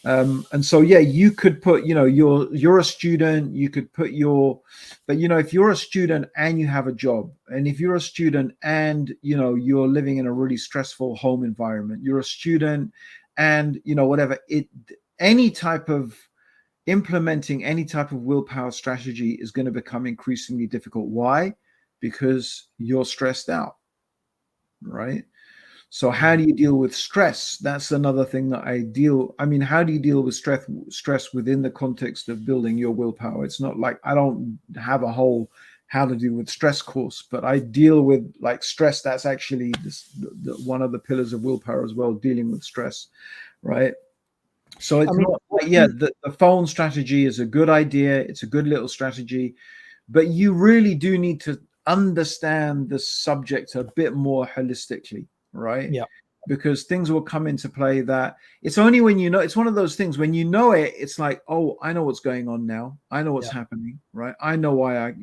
And so yeah, you could put, you're a student, you could put but if you're a student and you have a job, and if you're a student and you're living in a really stressful home environment, you're a student and whatever it any type of implementing any type of willpower strategy is going to become increasingly difficult. Why? Because you're stressed out, right? So how do you deal with stress? That's another thing that I mean, how do you deal with stress within the context of building your willpower? It's not like I don't have a whole how to deal with stress course, but I deal with like stress. That's actually one of the pillars of willpower as well, dealing with stress, right? So I it's mean, not like, yeah, the phone strategy is a good idea. It's a good little strategy, but you really do need to understand the subject a bit more holistically, right? yeah, Because things will come into play that it's only when you know, it's one of those things when you know it, it's like, oh, I know what's going on now. I know what's yeah, happening, right? I know why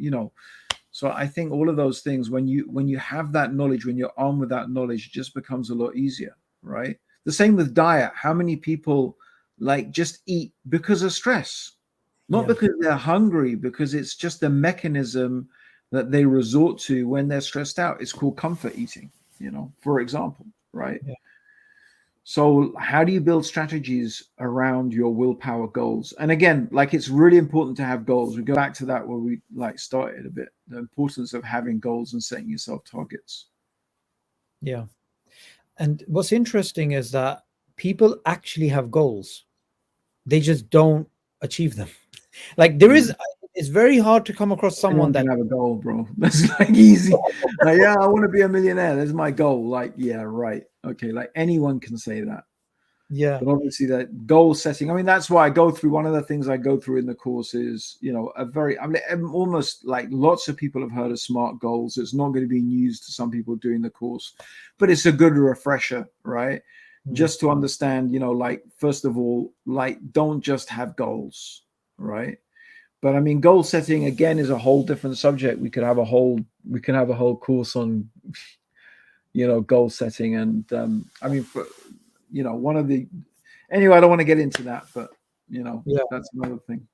so I think all of those things, when you have that knowledge, when you're armed with that knowledge, it just becomes a lot easier, right? The same with diet. How many people like just eat because of stress? Not yeah, because they're hungry, because it's just a mechanism that they resort to when they're stressed out. It's called comfort eating, for example, right? yeah. So how do you build strategies around your willpower goals? And again, like it's really important to have goals. We go back to that where we like started a bit, the importance of having goals and setting yourself targets. Yeah. And what's interesting is that people actually have goals. They just don't achieve them. Like there is, Yeah. it's very hard to come across someone Anyone can that, have a goal, bro. That's like easy. Like, yeah, I want to be a millionaire. That's my goal. Like, yeah, right. Okay. Like anyone can say that. yeah, But obviously that goal setting, I mean, that's why I go through, one of the things I go through in the course is, I mean, almost like lots of people have heard of SMART goals. It's not going to be news to some people doing the course, but it's a good refresher, right? mm, Just to understand, like, first of all, like, don't just have goals, right? But I mean, goal setting again is a whole different subject. We could have a whole course on, goal setting. And I mean, one of the, anyway, I don't want to get into that, but yeah. that's another thing.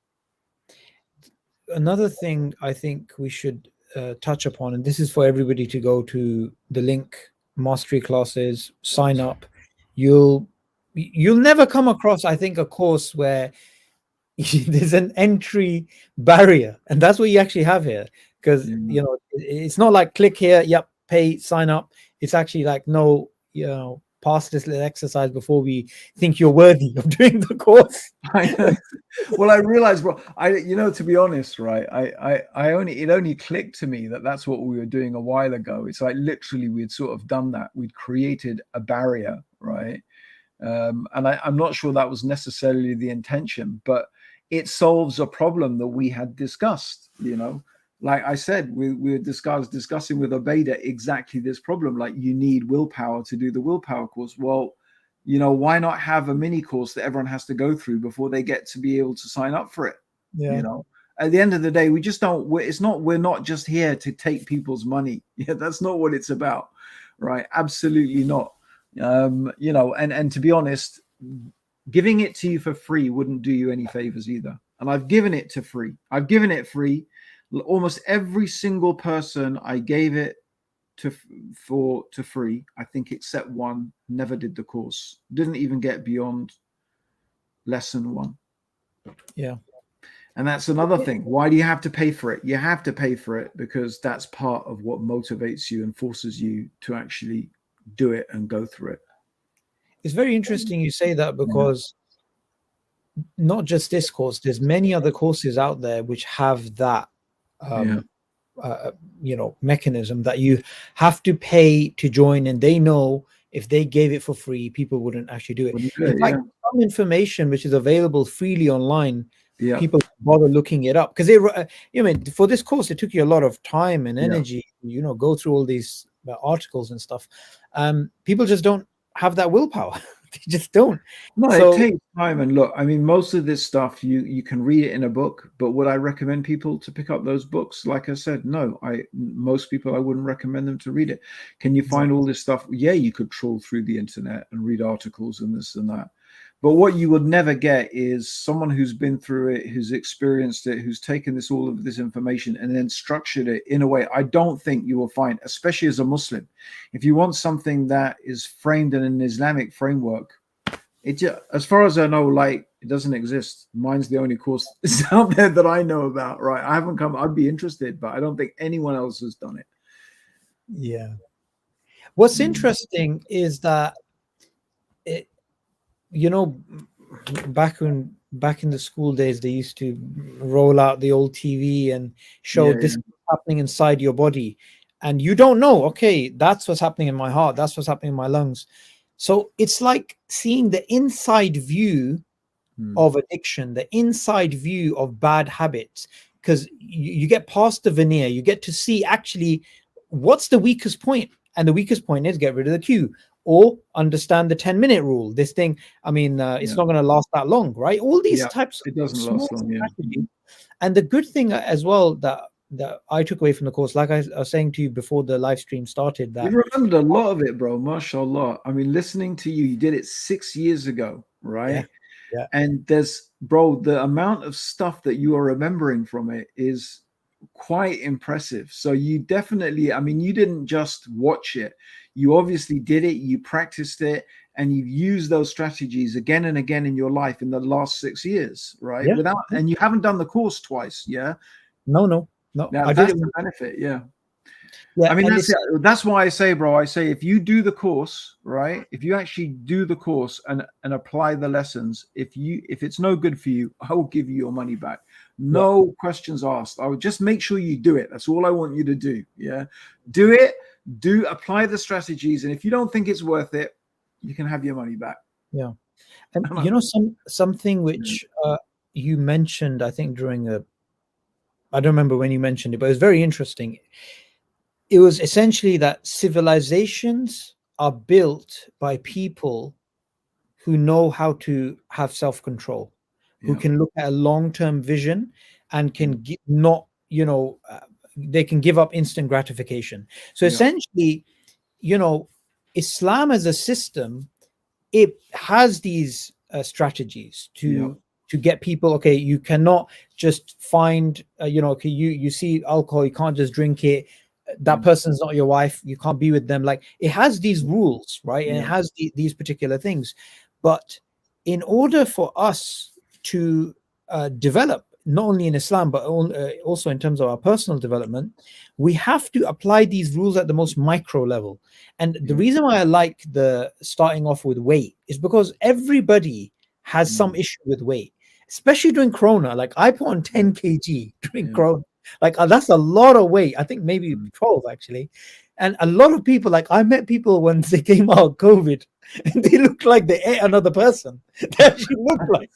Another thing I think we should touch upon, and this is for everybody to go to the link, mastery classes, sign up. You'll never come across, I think, a course where there's an entry barrier, and that's what you actually have here. Because Yeah. it's not like click here, yep, pay, sign up. It's actually like, no, pass this little exercise before we think you're worthy of doing the course. I know. Well, I realized, bro. To be honest, right? It only clicked to me that that's what we were doing a while ago. It's like literally we'd sort of done that. We'd created a barrier, right? And I'm not sure that was necessarily the intention, but it solves a problem that we had discussed. Like I said, we were discussing with Obeda exactly this problem. Like you need willpower to do the willpower course. Well, why not have a mini course that everyone has to go through before they get to be able to sign up for it? You Yeah, know, at the end of the day, we just don't. We're not just here to take people's money. Yeah, that's not what it's about, right? Absolutely not. And to be honest, giving it to you for free wouldn't do you any favors either. And I've given it to free. I've given it free. Almost every single person I gave it to free, I think except one, never did the course. Didn't even get beyond lesson one. yeah. And that's another thing. Why do you have to pay for it? You have to pay for it because that's part of what motivates you and forces you to actually do it and go through it. It's very interesting you say that, because not just this course, there's many other courses out there which have that Yeah. um, mechanism that you have to pay to join, and they know if they gave it for free, people wouldn't actually do it. Wouldn't do In it. fact, Yeah. some information which is available freely online, Yeah. people bother looking it up because for this course, it took you a lot of time and Yeah. energy, go through all these articles and stuff. People just don't have that willpower. They just don't. No, it So takes time. And look, I mean, most of this stuff you can read it in a book, but would I recommend people to pick up those books? Like I said, no. Most people I wouldn't recommend them to read it. Can you find all this stuff? Yeah, you could trawl through the internet and read articles and this and that. But what you would never get is someone who's been through it, who's experienced it, who's taken all of this information and then structured it in a way I don't think you will find, especially as a Muslim. If you want something that is framed in an Islamic framework, as far as I know, like it doesn't exist. Mine's the only course that's out there that I know about. Right? I haven't come. I'd be interested, but I don't think anyone else has done it. yeah. What's Mm. interesting is that it, you know, back in the school days, they used to roll out the old TV and show Yeah, this yeah, is happening inside your body, and you don't know. Okay, that's what's happening in my heart. That's what's happening in my lungs. So it's like seeing the inside view mm, of addiction, the inside view of bad habits, because you get past the veneer, you get to see actually what's the weakest point. And the weakest point is get rid of the cue or understand the 10-minute rule. This thing, I mean, it's yeah, not going to last that long, right? All these yeah. types It of doesn't small last long. Yeah. strategies. And the good thing as well that I took away from the course, like I was saying to you before the live stream started, You've that remembered a lot of it, bro. Mashallah. I mean, listening to you, you did it 6 years ago, yeah, right? yeah, And there's, bro, the amount of stuff that you are remembering from it is quite impressive. So you definitely, I mean, you didn't just watch it. You obviously did it, you practiced it, and you've used those strategies again and again in your life in the last 6 years, right? yeah. Without, and you haven't done the course twice, yeah? No, no, no. Now I did that's it. the benefit, yeah. I Yeah, mean, and that's it's it. That's why I say, bro, I say if you do the course, right? If you actually do the course and apply the lessons, if it's no good for you, I will give you your money back. yeah, No questions asked. I would just make sure you do it. That's all I want you to do. Yeah. Do it, do apply the strategies. And if you don't think it's worth it, you can have your money back. yeah. And something which you mentioned, I think during a, I don't remember when you mentioned it, but it was very interesting. It was essentially that civilizations are built by people who know how to have self-control, who Yeah. can look at a long-term vision and Yeah. can not, they can give up instant gratification. So Yeah. essentially, you know, Islam as a system, it has these strategies Yeah. to get people. Okay, you cannot just find okay, you see alcohol, you can't just drink it. That Yeah. person's not your wife, you can't be with them. Like, it has these rules, right? And it Yeah. has these particular things. But in order for us to develop, not only in Islam but also in terms of our personal development, we have to apply these rules at the most micro level. And the Yeah. reason why I like the starting off with weight is because everybody has some Mm. issue with weight, especially during Corona. Like, I put on Yeah. 10 kg during Yeah. Corona. Like, that's a lot of weight. I think maybe Mm. 12 actually. And a lot of people, like, I met people when they came out of COVID and they looked like they ate another person. They actually looked like,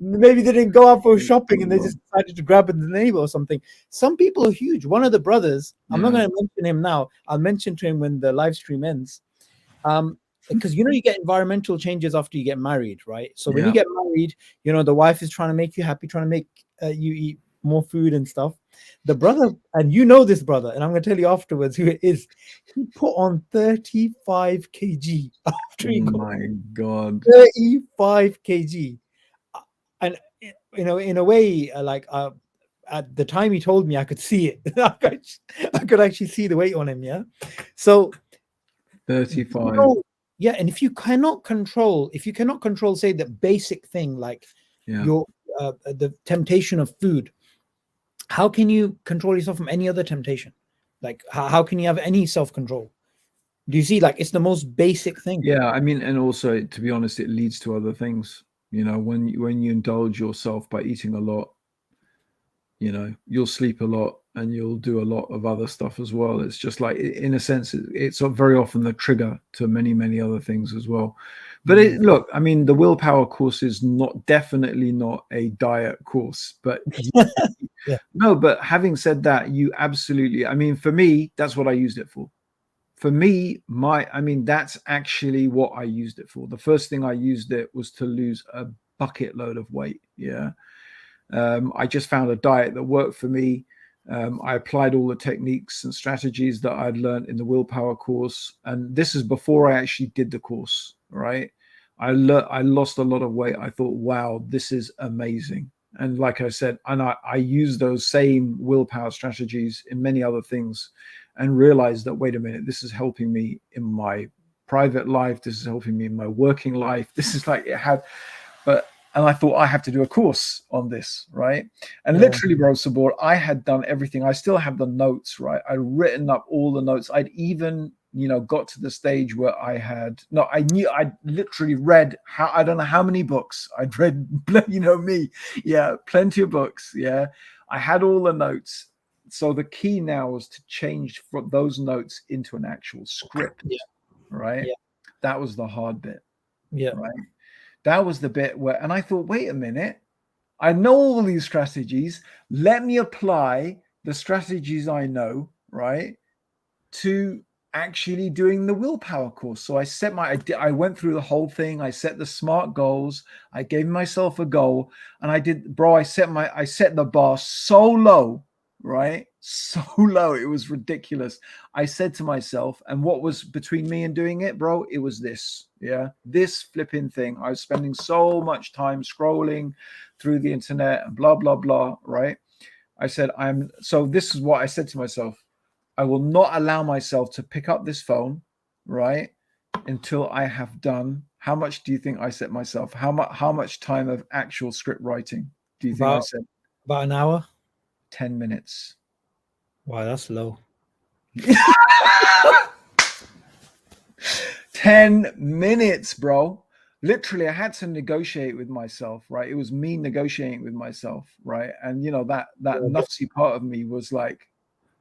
maybe they didn't go out for shopping and they just decided to grab it in the neighbor or something. Some people are huge. One of the brothers, I'm not Yeah. going to mention him now. I'll mention to him when the live stream ends. Because you get environmental changes after you get married, right? So when you Yeah. get married, the wife is trying to make you happy, trying to make you eat more food and stuff. The brother, and this brother, and I'm going to tell you afterwards who it is. He put on 35 kg after Oh he got my God. 35 kg. And in a way, at the time he told me, I could see it. I could actually see the weight on him. Yeah. So 35. yeah, and if you cannot control, say, the basic thing like Yeah. your the temptation of food, how can you control yourself from any other temptation? Like, how can you have any self-control? Do you see? Like, it's the most basic thing. Yeah, I mean, and also, to be honest, it leads to other things. When you indulge yourself by eating a lot, you'll sleep a lot and you'll do a lot of other stuff as well. It's just like, in a sense, it's very often the trigger to many, many other things as well. But Mm. look, I mean, the willpower course is definitely not a diet course, but Yeah, no, but having said that, you absolutely, I mean, for me, that's what I used it for. For me, I mean, that's actually what I used it for. The first thing I used it was to lose a bucket load of weight. Yeah. I just found a diet that worked for me. I applied all the techniques and strategies that I'd learned in the willpower course. And this is before I actually did the course, right? I lost a lot of weight. I thought, wow, this is amazing. And like I said, and I use those same willpower strategies in many other things and realized that, wait a minute, this is helping me in my private life. This is helping me in my working life. This is like it had, and I thought I have to do a course on this, right? And yeah, literally, bro, Sabor, I had done everything. I still have the notes, right? I'd written up all the notes. I'd even got to the stage where I had no, I knew I literally read how I don't know how many books I'd read. Me, yeah, plenty of books. Yeah, I had all the notes. So the key now was to change from those notes into an actual script. Yeah. Right, Yeah. that was the hard bit. Yeah. Right, that was the bit where, and I thought, wait a minute, I know all these strategies. Let me apply the strategies I know, right, to actually doing the willpower course. So I went through the whole thing. I set the SMART goals. I gave myself a goal, and I set the bar so low, right? So low. It was ridiculous. I said to myself, and what was between me and doing it, bro? It was this, yeah, this flipping thing. I was spending so much time scrolling through the internet and blah, blah, blah, right? This is what I said to myself. I will not allow myself to pick up this phone, right, until I have done. How much do you think I set myself? How much time of actual script writing do you think I About said? about an hour. 10 minutes. Wow, that's low. 10 minutes, bro. Literally, I had to negotiate with myself, right? It was me negotiating with myself, right? And that nufsy part of me was like,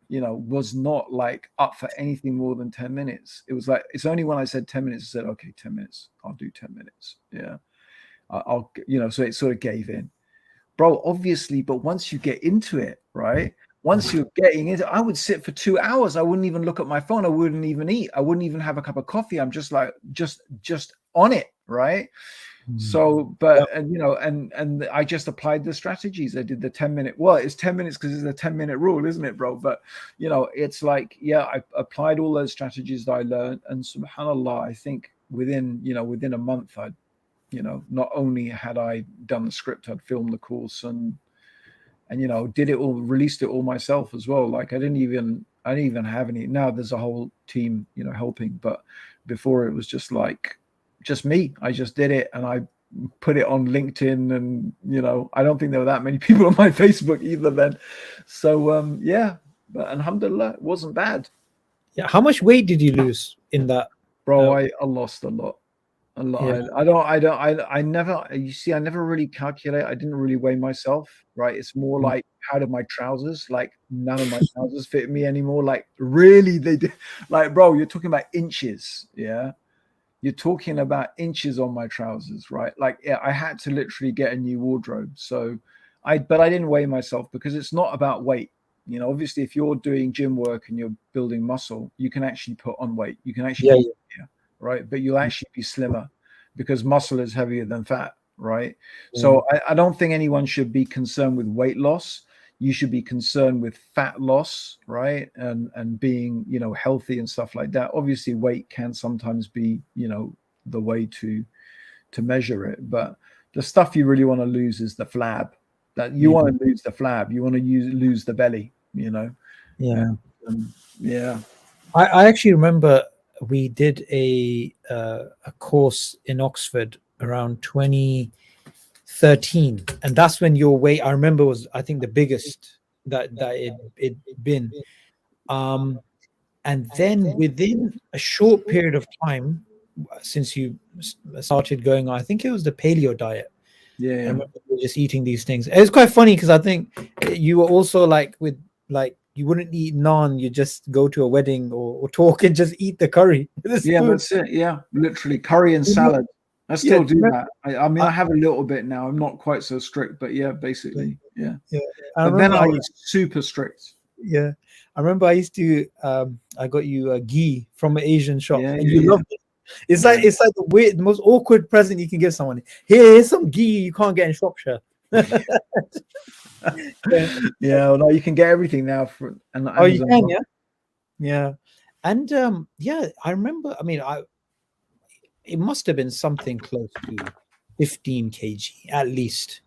was not like up for anything more than 10 minutes. It was like, it's only when I said 10 minutes, I said, okay, 10 minutes, I'll do 10 minutes. Yeah. So it sort of gave in, bro, obviously. But once you get into it, right? Once you're getting into, I would sit for 2 hours. I wouldn't even look at my phone. I wouldn't even eat. I wouldn't even have a cup of coffee. I'm just like, just on it. Right. So, but, and I just applied the strategies. I did the 10-minute. Well, it's 10 minutes because it's a 10-minute rule, isn't it, bro? But, it's like, yeah, I applied all those strategies that I learned. And subhanAllah, I think within a month, not only had I done the script, I'd filmed the course and did it all, released it all myself as well. Like I didn't even have any. Now there's a whole team, helping. But before it was just me. I just did it and I put it on LinkedIn, and I don't think there were that many people on my Facebook either then. So yeah, but alhamdulillah, it wasn't bad. Yeah. How much weight did you lose in that? Bro, I lost a lot. A lot. Yeah. I never, you see, I never really calculate. I didn't really weigh myself, right? It's more like, how did my trousers, like none of my trousers fit me anymore. Like really, they did. Like, bro, you're talking about inches. Yeah. You're talking about inches on my trousers, right? Like, yeah, I had to literally get a new wardrobe. But I didn't weigh myself because it's not about weight. Obviously, if you're doing gym work and you're building muscle, you can actually put on weight. You can actually, Yeah. right? But you'll actually be slimmer because muscle is heavier than fat, right? Yeah. So I don't think anyone should be concerned with weight loss. You should be concerned with fat loss, right? And being, healthy and stuff like that. Obviously, weight can sometimes be, the way to measure it. But the stuff you really want to lose is the flab. That you want to lose the flab. You want to lose the belly, Yeah. Yeah. I actually remember we did a course in Oxford around 2013, and that's when your weight, I remember, was, I think, the biggest that it been. And then within a short period of time, since you started going on, I think it was the paleo diet. I Yeah. remember you were just eating these things. It's quite funny because I think you were also like you wouldn't eat naan. You just go to a wedding or talk and just eat the curry. Yeah, that's it. Yeah, literally curry and salad. I still do that. I mean, I have a little bit now. I'm not quite so strict, but yeah, basically, yeah. Yeah. But then I was super strict. Yeah, I remember I used to. I got you a ghee from an Asian shop, Yeah, and yeah, you yeah. loved it. It's like the most awkward present you can give someone. Here's some ghee you can't get in Shropshire. Yeah, well, no, you can get everything now for and Oh, you Amazon. can, yeah. And yeah, I remember. I mean, it must have been something close to 15 kg at least.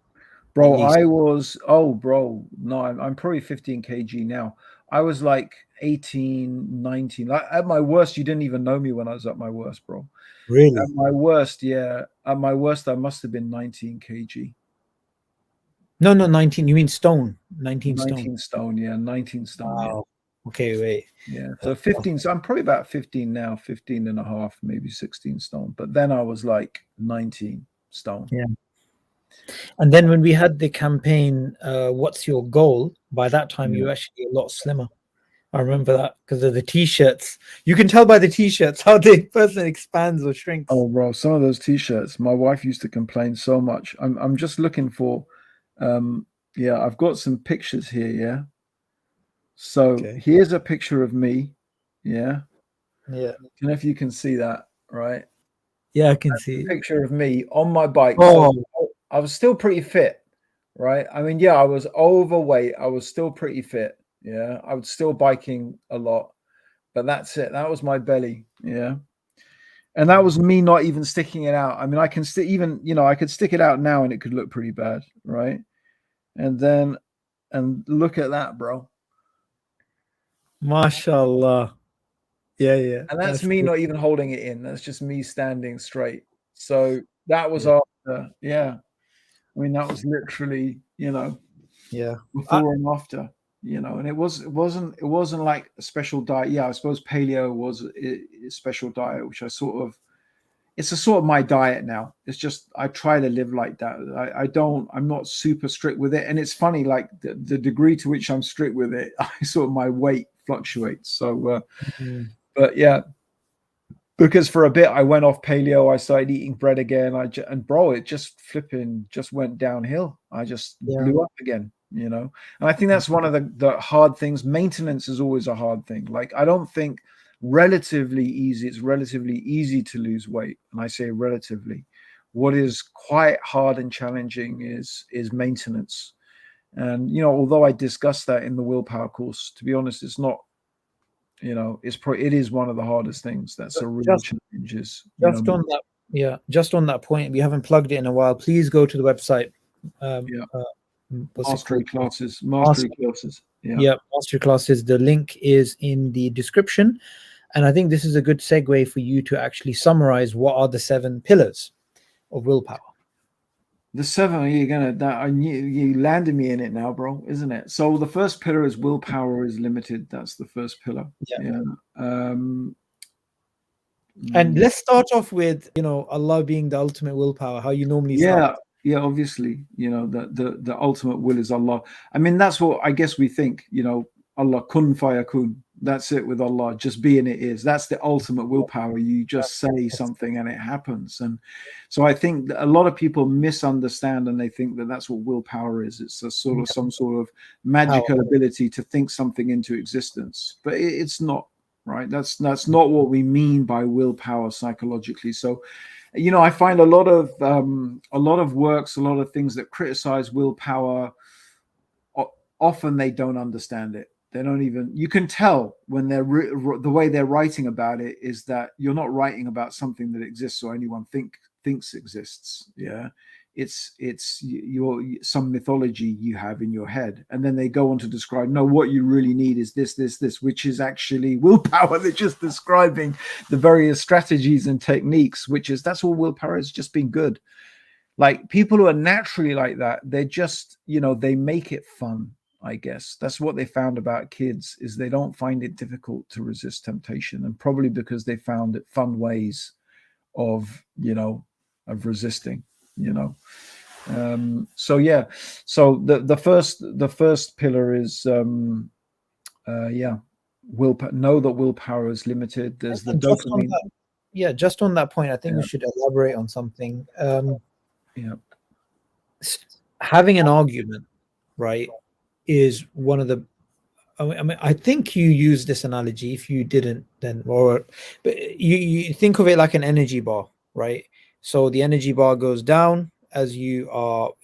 Bro, At least. bro, no, I'm probably 15 kg now. I was like 18, 19. Like at my worst, you didn't even know me when I was at my worst, bro. Really? At my worst, yeah. At my worst, I must have been 19 kg. No, 19. You mean stone? 19 stone. 19 stone, yeah, 19 stone, yeah. Wow. Okay, wait. Yeah. So 15. So I'm probably about 15 now, 15 and a half, maybe 16 stone. But then I was like 19 stone. Yeah. And then when we had the campaign, "What's your goal?" By that time, you Yeah. were actually a lot slimmer. I remember that because of the t-shirts. You can tell by the t-shirts how the person expands or shrinks. Oh, bro, some of those t-shirts, my wife used to complain so much. I'm just looking for, um, yeah, I've got some pictures here. Yeah. So Okay. here's a picture of me. Yeah. Yeah. Don't know if you can see that, right? Yeah, I can see. Picture of me on my bike. So Oh, I was still pretty fit, right? I mean, yeah, I was overweight. I was still pretty fit. Yeah. I was still biking a lot, but that's it. That was my belly. Yeah. And that was me not even sticking it out. I mean, I can still even, I could stick it out now and it could look pretty bad, right? And then, and look at that, bro. mashallah. Yeah, yeah. And that's That's me good. not even holding it in. That's just me standing straight. So that was Yeah. after, yeah. I mean, that was literally, Yeah. I, before and after, and it wasn't like a special diet. Yeah, I suppose paleo was a special diet, which it's a sort of my diet now. It's just I try to live like that. I'm not super strict with it. And it's funny, like the degree to which I'm strict with it, I sort of my weight fluctuates. So mm, but yeah, because for a bit I went off paleo, I started eating bread again. And bro, it just flipping just went downhill. I just yeah. blew up again. And I think that's one of the hard things. Maintenance is always a hard thing. Like I don't think relatively easy. It's relatively easy to lose weight, and I say relatively. What is quite hard and challenging is maintenance. And although I discussed that in the willpower course, to be honest, it's not. It is one of the hardest things. That's a real Just challenge. Is just on that, yeah, just on that point, we haven't plugged it in a while. Please go to the website. Um, yeah, uh, what's it called? mastery classes. Yeah, Yeah, master classes. The link is in the description. And I think this is a good segue for you to actually summarize what are the 7 pillars of willpower. the seven. You're gonna that I knew you landed me in it now, bro, isn't it? So the first pillar is willpower is limited. That's the first pillar. Yeah. Yeah. Um, And mm, let's start off with, Allah being the ultimate willpower, how you normally start. yeah, yeah. Obviously, the ultimate will is Allah. I mean, that's what I guess we think. Allah kun fayakun. That's it with Allah. Just being it is. That's the ultimate willpower. You just say something and it happens. And so I think that a lot of people misunderstand and they think that that's what willpower is. It's a sort of some sort of Power. magical ability to think something into existence, but it's not. Right. That's not what we mean by willpower psychologically. So I find a lot of works, a lot of things that criticize willpower. Often they don't understand it. They don't even. You can tell when the way they're writing about it is that you're not writing about something that exists or anyone thinks exists. Yeah, it's your some mythology you have in your head, and then they go on to describe. No, what you really need is this, which is actually willpower. They're just describing the various strategies and techniques, that's all willpower is, just being good. Like people who are naturally like that, they're just they make it fun. I guess that's what they found about kids is they don't find it difficult to resist temptation, and probably because they found it fun ways of of resisting. you know so yeah, so the first pillar is yeah, willpower. Know that willpower is limited. There's the And just on dopamine. that, yeah, just on that point, I think we Yeah, should elaborate on something. yeah, Having an argument, right, is one of the. I mean, I think you used this analogy. If you didn't, then but you think of it like an energy bar, right? So the energy bar goes down as you're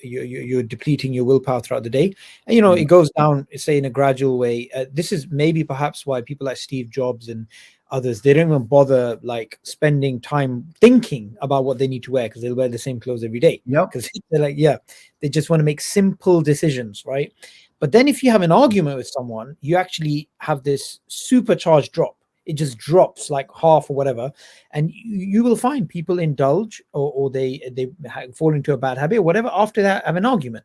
depleting your willpower throughout the day, and yeah, it goes down, say, in a gradual way. This is maybe perhaps why people like Steve Jobs and others, they don't even bother like spending time thinking about what they need to wear because they'll wear the same clothes every day yep, because they're like, yeah, they just want to make simple decisions, right? But then if you have an argument with someone, you actually have this supercharged drop. It just drops like half or whatever. And you will find people indulge or they fall into a bad habit or whatever after that have an argument.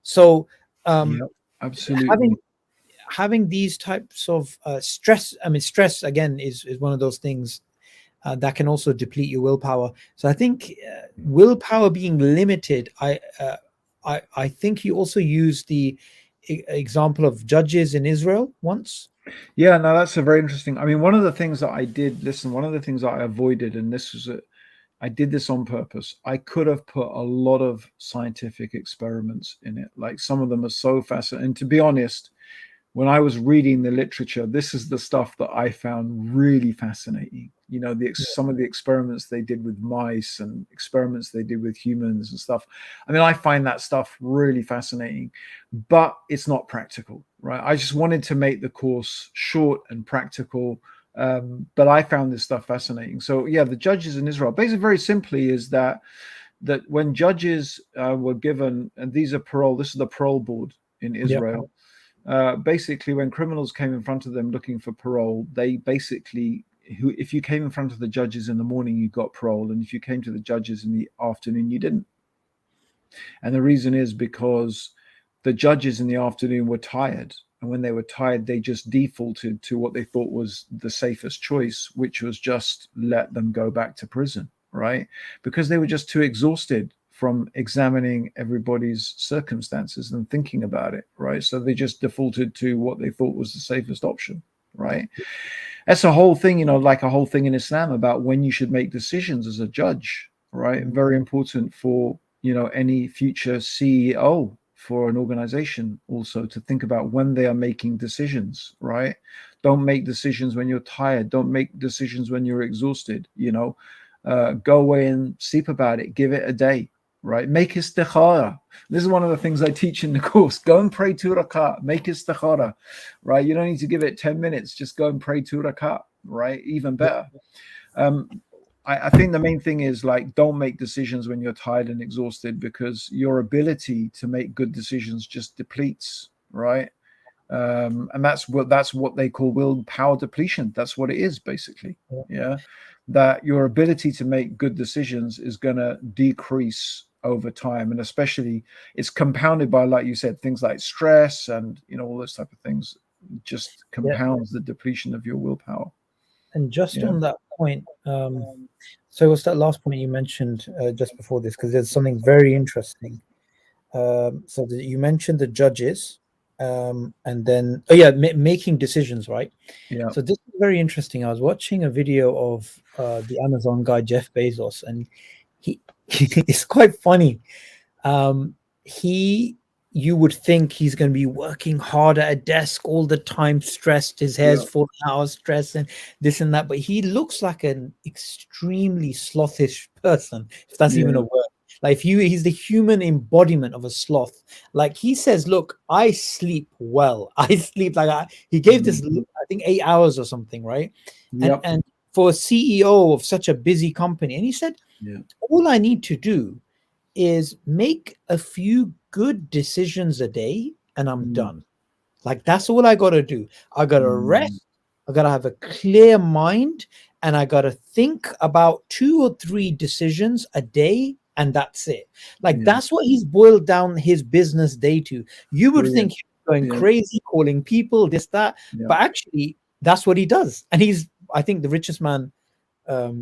So yep, having absolutely. having these types of stress, I mean, stress again is one of those things that can also deplete your willpower. So I think willpower being limited, I think he also used the example of judges in Israel once. Yeah, no, that's a very interesting. I mean, one of the things that I did, listen, one of the things that I avoided, and this was a, I did this on purpose. I could have put a lot of scientific experiments in it. Like some of them are so fascinating. And to be honest, when I was reading the literature, this is the stuff that I found really fascinating. You know, some of the experiments they did with mice and experiments they did with humans and stuff. I mean, I find that stuff really fascinating, but it's not practical, right? I just wanted to make the course short and practical. But I found this stuff fascinating. So yeah, the judges in Israel, basically, very simply, is that when judges were given, and these are parole, this is the parole board in Yeah. Israel. Basically, when criminals came in front of them looking for parole, they basically, if you came in front of the judges in the morning, you got parole, and if you came to the judges in the afternoon, you didn't. And the reason is because the judges in the afternoon were tired. And when they were tired, they just defaulted to what they thought was the safest choice, which was just let them go back to prison, right? Because they were just too exhausted from examining everybody's circumstances and thinking about it, right? So they just defaulted to what they thought was the safest option, right? That's a whole thing, you know, like a whole thing in Islam about when you should make decisions as a judge, right? Very important for, you know, any future CEO for an organization also to think about when they are making decisions, right? Don't make decisions when you're tired. Don't make decisions when you're exhausted, you know. Go away and sleep about it. Give it a day, right? Make istikhara. This is one of the things I teach in the course. Go and pray 2 rakat. Make istikhara, right? You don't need to give it 10 minutes. Just go and pray 2 rakat, right? Even better. I think the main thing is like don't make decisions when you're tired and exhausted because your ability to make good decisions just depletes, right? And that's what they call willpower depletion. That's what it is basically. Yeah. Yeah, that your ability to make good decisions is going to decrease over time, and especially it's compounded by, like you said, things like stress and you know all those type of things. Just Yeah. compounds the depletion of your willpower. And just Yeah, on that point, so what's that last point you mentioned just before this? Because there's something very interesting. You mentioned the judges, and then oh yeah, making decisions, right? yeah, So this is very interesting. I was watching a video of the Amazon guy Jeff Bezos, and he it's quite funny. He You would think he's going to be working hard at a desk all the time, stressed, his hair's yeah. falling out, stress and this and that, but he looks like an extremely slothish person, if that's even a Yeah. word. Like if you he's the human embodiment of a sloth. Like he says, look, I sleep well. I sleep like he gave this, Mm. I think 8 hours or something, right? and Yep. and for a CEO of such a busy company, and he said, Yeah. all I need to do is make a few good decisions a day and I'm Mm. done. Like that's all I got to do. I got to Mm. rest. I got to have a clear mind and I got to think about 2 or 3 decisions a day and that's it. Like Yeah. that's what he's boiled down his business day to. You would think Brilliant. he's going Yeah. crazy calling people this that, Yeah. but actually that's what he does. And he's, I think, the richest man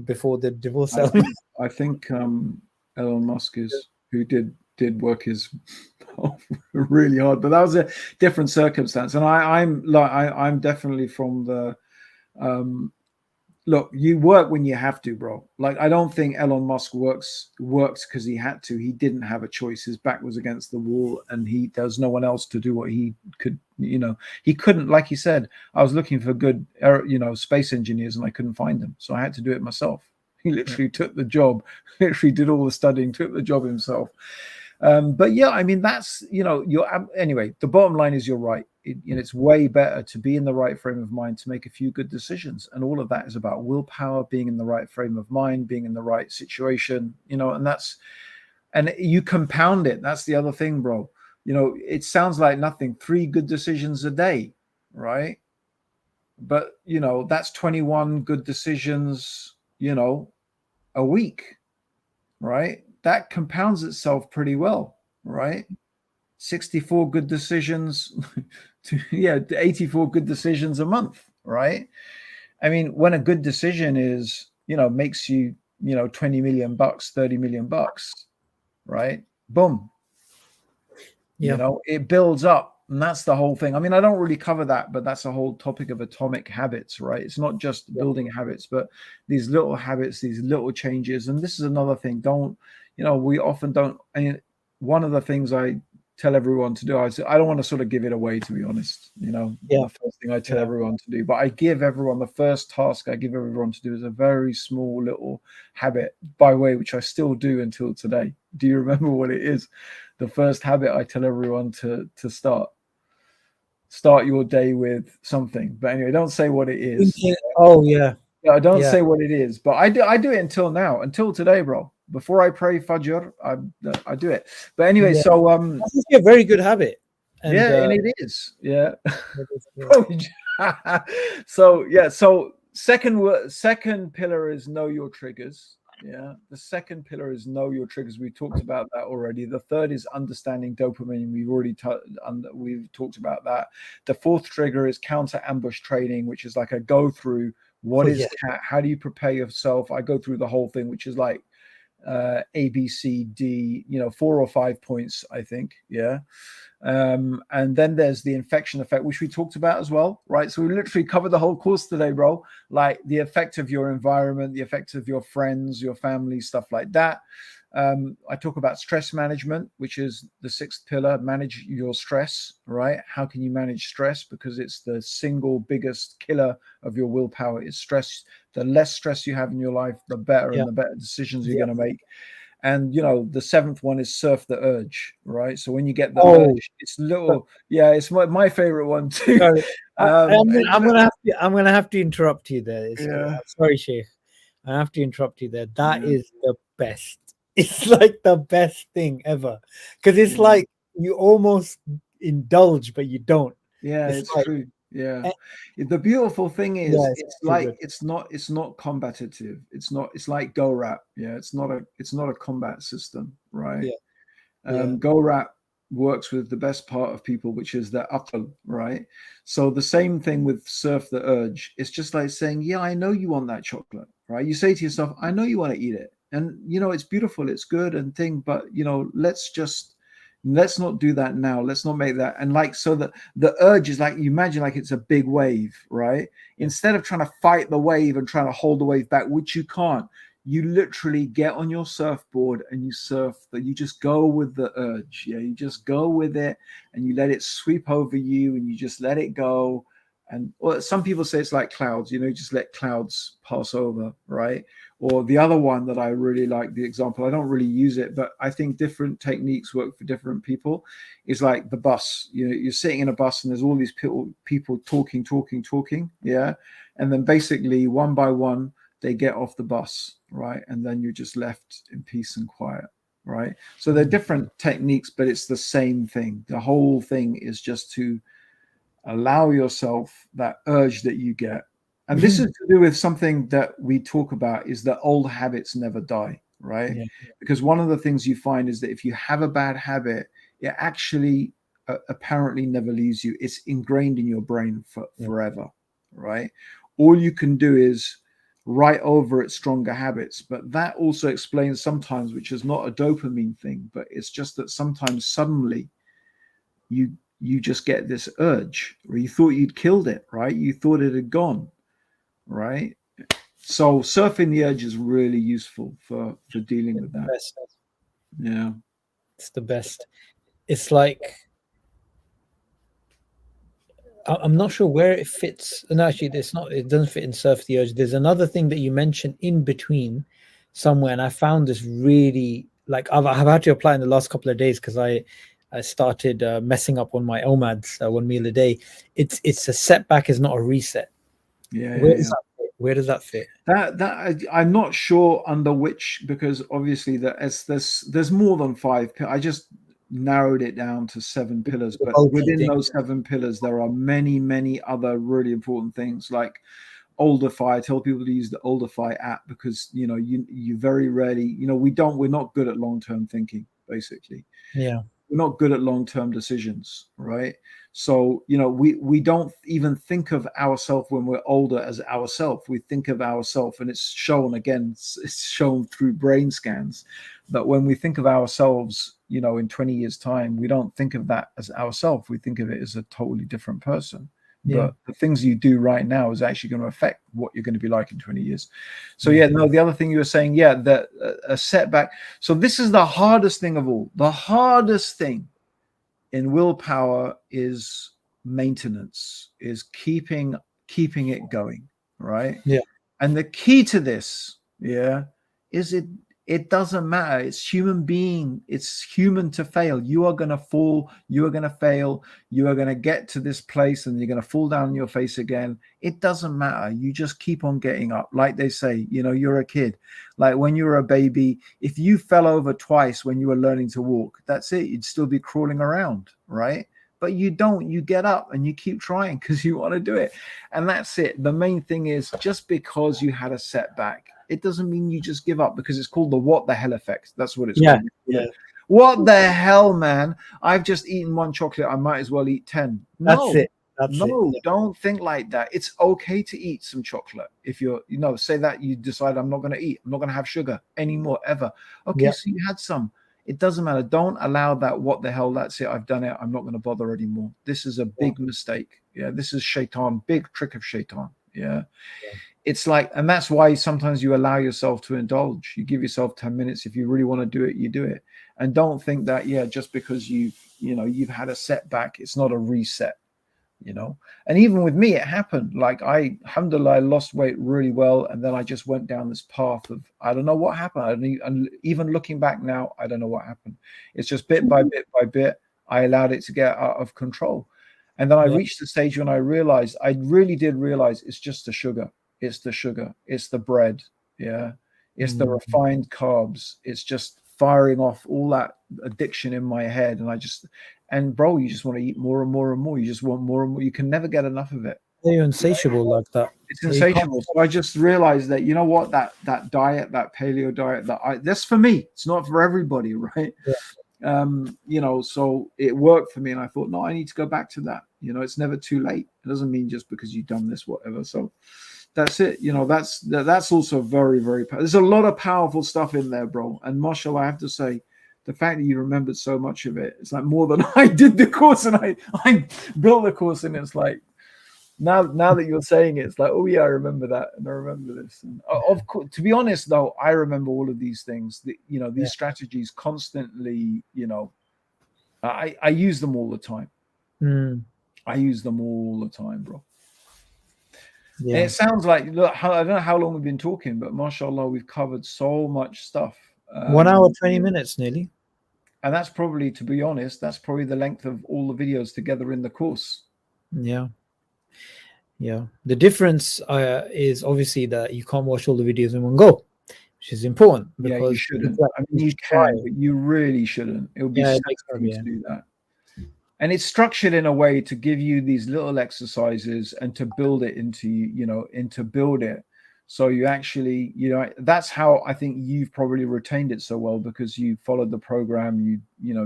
before the divorce I settlement. think I think Elon Musk is who did work his really hard, but that was a different circumstance. And I'm definitely from the um, look, you work when you have to, bro. Like I don't think Elon Musk works because he had to. He didn't have a choice. His back was against the wall, and there's no one else to do what he could. You know, he couldn't. Like he said, I was looking for good, space engineers, and I couldn't find them, so I had to do it myself. He Yeah. literally took the job, literally did all the studying, took the job himself. But yeah, I mean, that's, you're anyway. The bottom line is you're right. It's way better to be in the right frame of mind to make a few good decisions, and all of that is about willpower, being in the right frame of mind, being in the right situation, and you compound it. That's the other thing, bro. It sounds like nothing. 3 good decisions a day, right? But that's 21 good decisions, a week, right? That compounds itself pretty well, right? 64 good decisions yeah, 84 good decisions a month, right? I mean, when a good decision is, makes you, 20 million bucks, 30 million bucks, right? Boom, Yeah. it builds up. And that's the whole thing. I mean, I don't really cover that, but that's a whole topic of atomic habits, right? It's not just Yeah. building habits, but these little habits, these little changes. And this is another thing. We often don't. I mean, one of the things I tell everyone to do, I don't want to sort of give it away, to be honest. Yeah. The first thing I tell Yeah. everyone to do, but I give everyone the first task I give everyone to do is a very small little habit, by way, which I still do until today. Do you remember what it is? The first habit I tell everyone to start your day with something. But anyway, don't say what it is. Oh yeah. Yeah, I don't Yeah. say what it is, but I do it until now, until today, bro. Before I pray Fajr, I do it. But anyway, Yeah. so That's actually a very good habit. And yeah, and it is. Yeah. yeah. Probably. So yeah, so second pillar is know your triggers. Yeah. The second pillar is know your triggers. We talked about that already. The third is understanding dopamine. We've talked about that. The fourth trigger is counter ambush training, which is like a go through Oh what is yeah. CAT, how do you prepare yourself? I go through the whole thing, which is like A, B, C, D, 4 or 5 points, I think. Yeah. And then there's the infection effect, which we talked about as well, right? So we literally covered the whole course today, bro. Like the effect of your environment, the effect of your friends, your family, stuff like that. I talk about stress management, which is the sixth pillar. Manage your stress, right? How can you manage stress? Because it's the single biggest killer of your willpower is stress. The less stress you have in your life, the better, Yeah. and the better decisions you're Yeah. going to make. And the seventh one is surf the urge, right? So when you get the Oh, urge, it's little, yeah, it's my favorite one too. sorry. And, I'm gonna have to interrupt you there. yeah, Sorry, Sheikh. I have to interrupt you there. That yeah, is the best. It's like the best thing ever. Because it's yeah. like you almost indulge, but you don't. Yeah, It's it's like true. Yeah. eh, The beautiful thing yeah, is it's it's too like good. it's not combative. It's like go rap. Yeah, it's not a combat system, right? Yeah, yeah, Go rap works with the best part of people, which is their akal, right? So the same thing with surf the urge. It's just like saying, yeah, I know you want that chocolate, right? You say to yourself, I know you want to eat it. And it's beautiful, it's good and thing, but let's not do that now. Let's not make that. And like, so the urge is like, you imagine like it's a big wave, right? yeah, Instead of trying to fight the wave and trying to hold the wave back, which you can't, you literally get on your surfboard and you surf you just go with the urge. Yeah. You just go with it and you let it sweep over you and you just let it go. And some people say it's like clouds, just let clouds pass over, right? Or the other one that I really like, the example, I don't really use it, but I think different techniques work for different people, is like the bus. You're sitting in a bus and there's all these people talking. Yeah. And then basically one by one, they get off the bus, right? And then you're just left in peace and quiet, right? So they're mm, different techniques, but it's the same thing. The whole thing is just to allow yourself that urge that you get. And this is to do with something that we talk about, is that old habits never die, right? yeah, Because one of the things you find is that if you have a bad habit, it actually apparently never leaves you. It's ingrained in your brain yeah, forever, right? All you can do is write over its stronger habits. But that also explains sometimes, which is not a dopamine thing, but it's just that sometimes suddenly you just get this urge, or you thought you'd killed it, right? You thought it had gone, right? So surfing the urge is really useful for dealing it's with the that. best. Yeah. It's the best. It's like I'm not sure where it fits. No, actually, it's not. It doesn't fit in Surf the Urge. There's another thing that you mentioned in between somewhere, and I found this really like I've had to apply in the last couple of days because I started messing up on my OMADs, 1 meal a day. It's a setback is not a reset. Yeah, Where yeah, does yeah. that fit? Where does that fit? I'm not sure under which, because obviously there's more than five. I just narrowed it down to 7 pillars, The but bulky within thing. those 7 pillars, there are many other really important things, like Oldify. I tell people to use the Oldify app, because you very rarely, we're not good at long-term thinking, basically. Yeah. we're not good at long-term decisions, right? So, we don't even think of ourselves when we're older as ourselves. We think of ourselves, and it's shown again, it's shown through brain scans that when we think of ourselves, in 20 years' time, we don't think of that as ourselves. We think of it as a totally different person. Yeah. But the things you do right now is actually going to affect what you're going to be like in 20 years. So Yeah. no, the other thing you were saying, that a setback. So this is the hardest thing of all. The hardest thing in willpower is maintenance, is keeping it going, right? Yeah. And the key to this, is it doesn't matter. It's it's human to fail. You are going to fall, you are going to fail, you are going to get to this place and you're going to fall down on your face again. It doesn't matter. You just keep on getting up. Like they say, you're a kid. Like when you were a baby, if you fell over twice when you were learning to walk, that's it. You'd still be crawling around, right? But you don't. You get up and you keep trying because you want to do it. And that's it. The main thing is, just because you had a setback, it doesn't mean you just give up, because it's called the what the hell effect. That's what it's Yeah. called. Yeah. What the hell, man? I've just eaten one chocolate. I might as well eat 10. That's No, it. That's it. no, don't think like that. It's okay to eat some chocolate. If you're, say that you decide, I'm not going to eat, I'm not going to have sugar anymore, ever. Okay, Yeah. so you had some. It doesn't matter. Don't allow that. What the hell? That's it. I've done it. I'm not going to bother anymore. This is a big mistake. Yeah, this is shaitan, big trick of shaitan. Yeah. It's like, and that's why sometimes you allow yourself to indulge. You give yourself 10 minutes. If you really want to do it, you do it. And don't think that, just because you've had a setback, it's not a reset. And even with me, it happened. Like alhamdulillah, I lost weight really well, and then I just went down this path of, I don't know what happened. And even looking back now, I don't know what happened. It's just bit by bit, I allowed it to get out of control. And then I reached the stage when I really did realize, it's just the sugar. It's the sugar. It's the bread. Yeah. It's the refined carbs. It's just firing off all that addiction in my head. And bro, you just want to eat more and more and more. You just want more and more. You can never get enough of it. You're insatiable like that. It's insatiable. So I just realized that, what, that diet, that paleo diet, that's for me. It's not for everybody, right? Yeah. So it worked for me, and I thought, no, I need to go back to that. It's never too late. It doesn't mean just because you've done this, whatever. So that's it. That's also very, very there's a lot of powerful stuff in there, bro. And mashallah, I have to say, the fact that you remembered so much of it, it's like more than I did the course, and I built the course, and it's like, now that you're saying it, it's like, oh yeah, I remember that, and I remember this. And of course, to be honest though, I remember all of these things, these strategies constantly. I use them all the time. I use them all the time, bro. Yeah. And it sounds like, look, I don't know how long we've been talking, but mashallah, we've covered so much stuff. 1 hour, 20 minutes nearly. And that's probably, to be honest, that's probably the length of all the videos together in the course. Yeah. The difference is obviously that you can't watch all the videos in one go, which is important. Because you shouldn't. I mean, you can, but you really shouldn't. It would be sad for you to do that. And it's structured in a way to give you these little exercises and to build it into build it. So you actually, that's how I think you've probably retained it so well, because you followed the program, you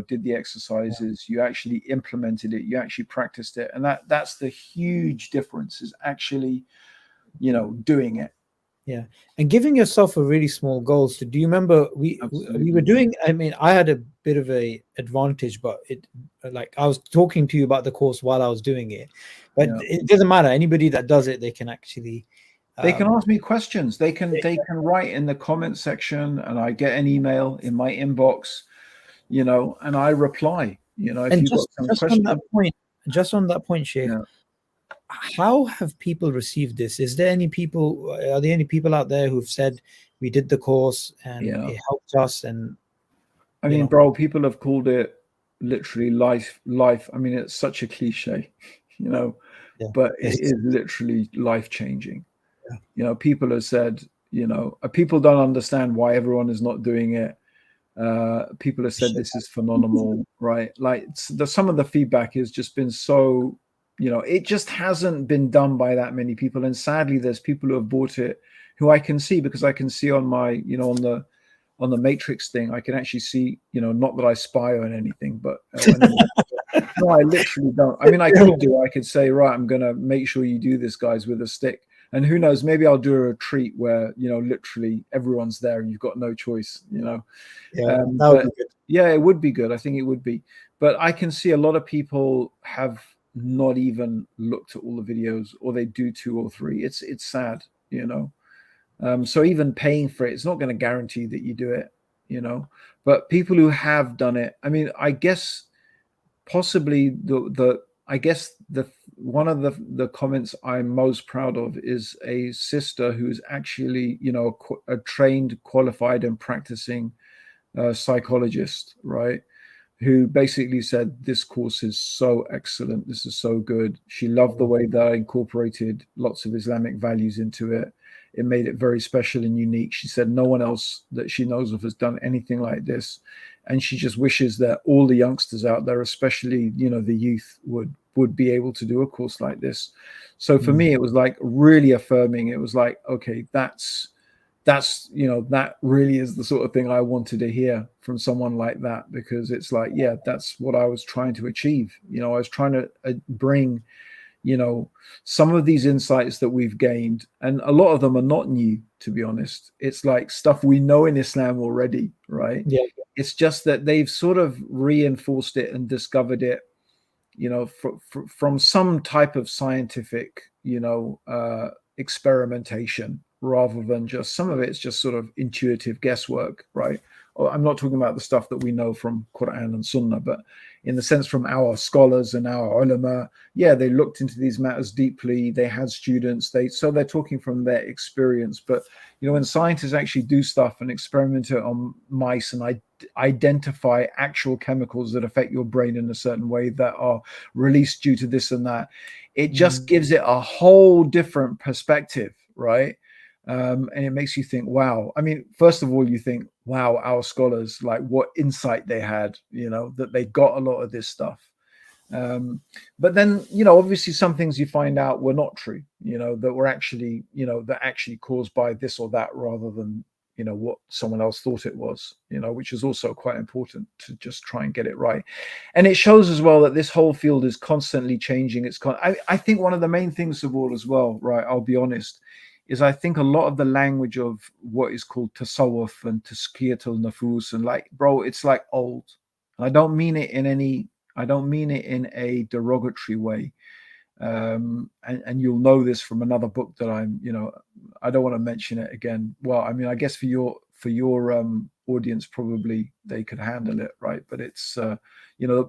did the exercises, you actually implemented it, you actually practiced it. And that's the huge difference, is actually, doing it. Yeah. And giving yourself a really small goal. So do you remember we were doing, I mean, I had a bit of a advantage, but I was talking to you about the course while I was doing it, but it doesn't matter. Anybody that does it, they can actually, they can ask me questions. They can write in the comment section, and I get an email in my inbox, and I reply, if and you've got some questions. On that point, Sheikh, how have people received this? Are there any people out there who've said, we did the course and it helped us? And I mean, bro, people have called it literally life. I mean, it's such a cliche, but it is literally life-changing. People have said, people don't understand why everyone is not doing it. People have said this is phenomenal, right? Like some of the feedback has just been so, it just hasn't been done by that many people. And sadly, there's people who have bought it who I can see, because I can see on my, on on the Matrix thing, I can actually see, not that I spy on anything, but anyway, no, I literally don't. I mean, I could do. I could say, right, I'm gonna make sure you do this, guys, with a stick. And who knows? Maybe I'll do a retreat where literally everyone's there and you've got no choice. Yeah, that would But be good. yeah, it would be good. I think it would be. But I can see a lot of people have not even looked at all the videos, or they do two or three. It's sad. So even paying for it, it's not going to guarantee that you do it. But people who have done it, I mean, I guess possibly the I guess the one of the comments I'm most proud of is a sister who's actually a trained, qualified, and practicing psychologist, right? Who basically said, this course is so excellent, this is so good. She loved the way that I incorporated lots of Islamic values into it. It made it very special and unique. She said no one else that she knows of has done anything like this, and she just wishes that all the youngsters out there, especially the youth, would be able to do a course like this. So for me, it was like really affirming. It was like, okay, that's that really is the sort of thing I wanted to hear from someone like that, because it's like, yeah, that's what I was trying to achieve. I was trying to bring some of these insights that we've gained, and a lot of them are not new, to be honest. It's like stuff we know in Islam already, right? Yeah. It's just that they've sort of reinforced it and discovered it from some type of scientific experimentation, rather than just some of it's just sort of intuitive guesswork, right? I'm not talking about the stuff that we know from Quran and Sunnah, but in the sense from our scholars and our ulama. Yeah, they looked into these matters deeply. They had students. They're talking from their experience. But when scientists actually do stuff and experiment it on mice and identify actual chemicals that affect your brain in a certain way that are released due to this and that, it just gives it a whole different perspective, right? And it makes you think, wow. I mean, first of all, you think, wow, our scholars, like what insight they had, that they got a lot of this stuff. But then, obviously some things you find out were not true, that were actually, that actually caused by this or that, rather than, what someone else thought it was, which is also quite important to just try and get it right. And it shows as well that this whole field is constantly changing. I think one of the main things of all as well, right, I'll be honest, is I think a lot of the language of what is called tasawwuf and tazkiyatul nafus, and like, bro, it's like old. And I don't mean it in a derogatory way. And you'll know this from another book that I don't want to mention it again. Well, I mean, I guess for your audience, probably they could handle it, right? But it's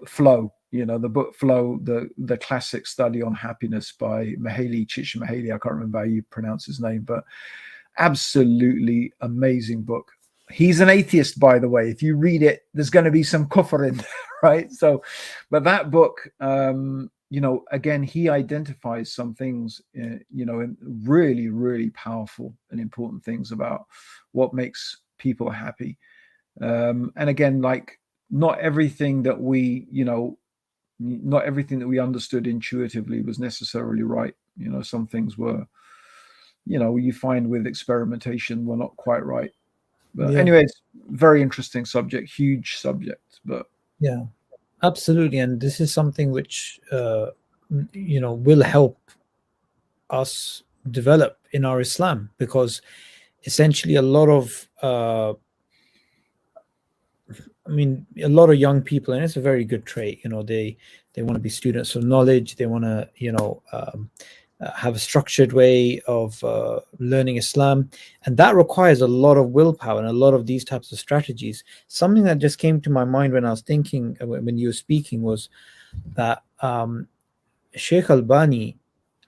Flow, the book Flow, the classic study on happiness by Csikszentmihalyi. I can't remember how you pronounce his name, but absolutely amazing book. He's an atheist, by the way. If you read it, there's going to be some kufr in there, right? So, but that book, again, he identifies some things, in really, really powerful and important things about what makes people happy. And again, like, not everything that we understood intuitively was necessarily right. Some things were, you find with experimentation, were not quite right. But anyway, it's very interesting subject, huge subject. But yeah, absolutely. And this is something which will help us develop in our Islam, because essentially a lot of a lot of young people, and it's a very good trait, they want to be students of knowledge. They want to have a structured way of learning Islam, and that requires a lot of willpower and a lot of these types of strategies. Something that just came to my mind when I was thinking, when you were speaking, was that Sheikh Albani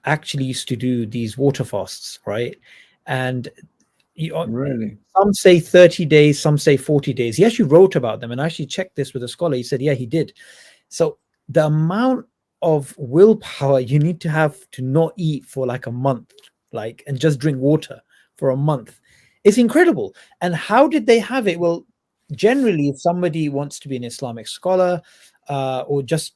actually used to do these water fasts, right? And really, some say 30 days, some say 40 days. He actually wrote about them, and I actually checked this with a scholar. He said, yeah, he did. So the amount of willpower you need to have to not eat for like a month, and just drink water for a month, is incredible. And how did they have it? Well, generally, if somebody wants to be an Islamic scholar, or just,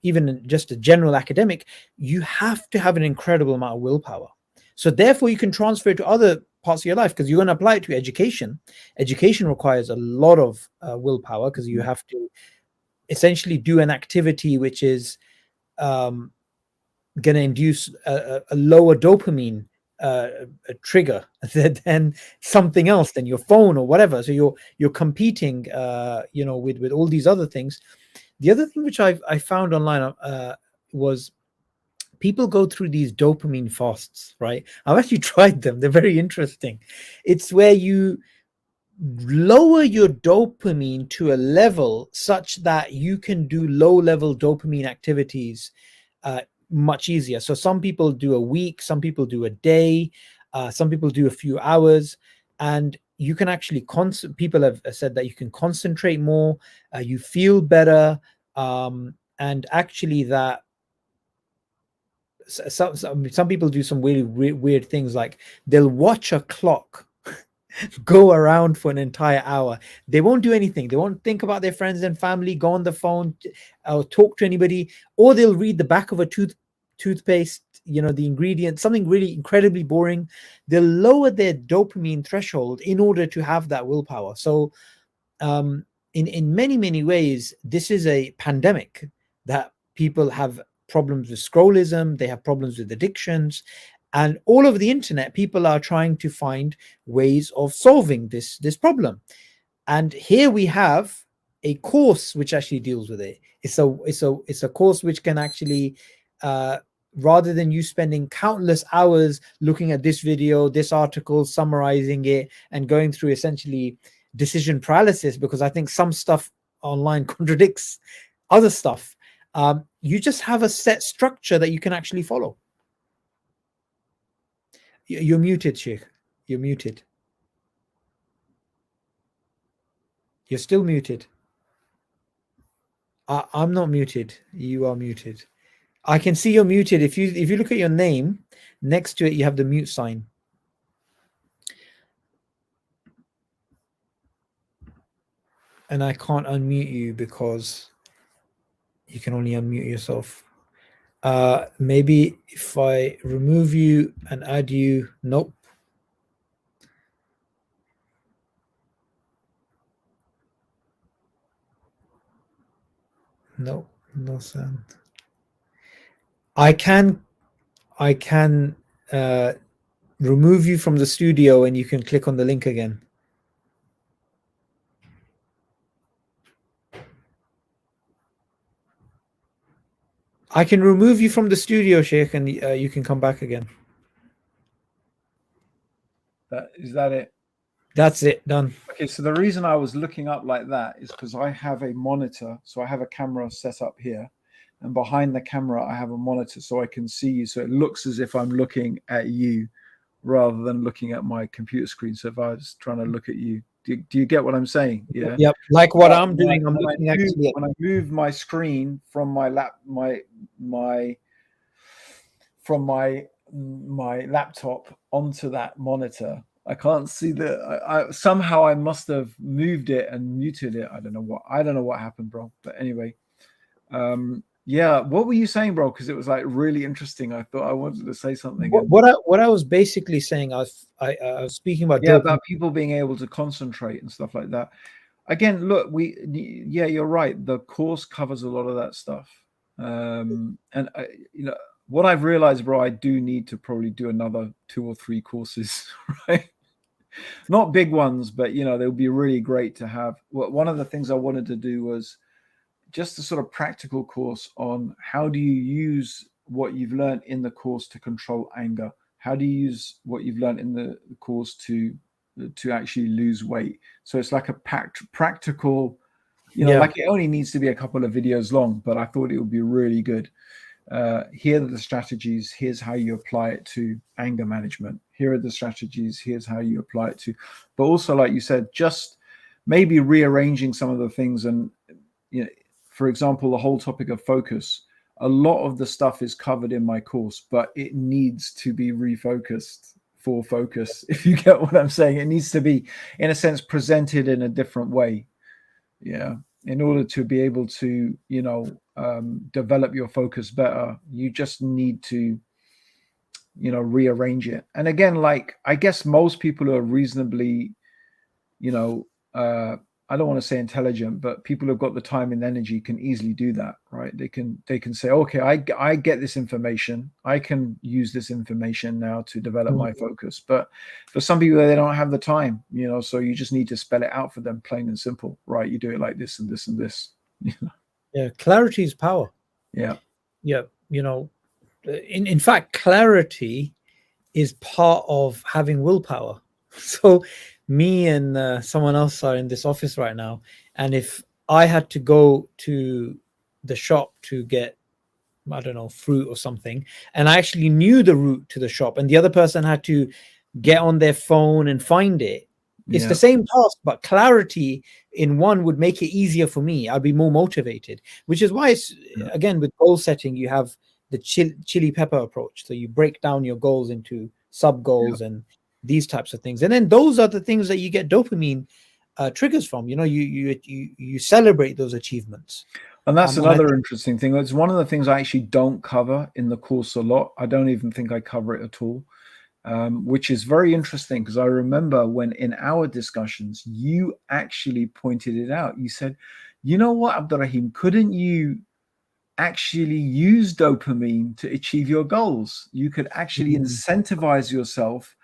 even just a general academic, you have to have an incredible amount of willpower. So therefore, you can transfer it to other parts of your life, because you're going to apply it to education. Education requires a lot of willpower, because you have to essentially do an activity which is going to induce a lower dopamine a trigger than something else, than your phone or whatever. So you're competing, with all these other things. The other thing which I found online was people go through these dopamine fasts, right? I've actually tried them. They're very interesting. It's where you lower your dopamine to a level such that you can do low level dopamine activities much easier. So some people do a week, some people do a day, some people do a few hours, and you can actually people have said that you can concentrate more, you feel better, and actually that some people do some really weird things, like they'll watch a clock go around for an entire hour. They won't do anything. They won't think about their friends and family, go on the phone, or talk to anybody, or they'll read the back of a toothpaste, the ingredients, something really incredibly boring. They'll lower their dopamine threshold in order to have that willpower. So in many ways, this is a pandemic, that people have problems with scrollism, they have problems with addictions, and all over the internet people are trying to find ways of solving this problem. And here we have a course which actually deals with it. It's a course which can actually, rather than you spending countless hours looking at this video, this article, summarizing it, and going through essentially decision paralysis, because I think some stuff online contradicts other stuff, you just have a set structure that you can actually follow. You're muted, Sheikh. You're muted. You're still muted. I'm not muted. You are muted. I can see you're muted. If you look at your name, next to it you have the mute sign. And I can't unmute you because you can only unmute yourself. Maybe if I remove you and add you, nope. No, no sound. I can remove you from the studio and you can click on the link again. I can remove you from the studio, Sheikh, and you can come back again. Is that it? That's it, done. Okay, so the reason I was looking up like that is because I have a monitor. So I have a camera set up here, and behind the camera I have a monitor so I can see you. So it looks as if I'm looking at you rather than looking at my computer screen. So if I was trying to look at you, do you get what I'm saying? Yeah. Yep. Like what I'm doing, I'm looking actually at. When I move my screen from my laptop onto that monitor, I can't see somehow I must have moved it and muted it. I don't know what happened, bro. But anyway, yeah. What were you saying, bro? Because it was like really interesting. I thought I wanted to say something. What I was basically saying, I was speaking about about people being able to concentrate and stuff like that. Again, look, you're right. The course covers a lot of that stuff, and what I've realized, bro, I do need to probably do another 2 or 3 courses, right? Not big ones, but they would be really great to have. One of the things I wanted to do was just a sort of practical course on how do you use what you've learned in the course to control anger? How do you use what you've learned in the course to actually lose weight? So it's like a practical, like it only needs to be a couple of videos long, but I thought it would be really good. Here are the strategies. Here's how you apply it to anger management. Here are the strategies. Here's how you apply it to. But also, like you said, just maybe rearranging some of the things. And for example, the whole topic of focus. A lot of the stuff is covered in my course, but it needs to be refocused for focus. If you get what I'm saying, it needs to be, in a sense, presented in a different way. Yeah. In order to be able to, develop your focus better, you just need to rearrange it. And again, like, I guess most people who are reasonably, you know, I don't want to say intelligent, but people who've got the time and energy can easily do that, right? They can say, okay, I get this information, I can use this information now to develop Mm. my focus. But for some people, they don't have the time, so you just need to spell it out for them, plain and simple, right? You do it like this and this and this. Yeah, clarity is power. Yeah. Yeah, in fact, clarity is part of having willpower. So, me and someone else are in this office right now, and if I had to go to the shop to get, I don't know, fruit or something, and I actually knew the route to the shop, and the other person had to get on their phone and find it. It's the Yeah. same task, but clarity in one would make it easier for me. I'd be more motivated, which is why it's, Yeah. again, with goal setting, you have the chili pepper approach. So you break down your goals into sub Yeah. goals and these types of things, and then those are the things that you get dopamine triggers from. You celebrate those achievements. And that's And I another interesting thing. It's one of the things I actually don't cover in the course a lot. I don't even think I cover it at all, which is very interesting, because I remember when in our discussions, you actually pointed it out. You said, you know what, Abdurrahim, couldn't you actually use dopamine to achieve your goals? You could actually Mhm. incentivize yourself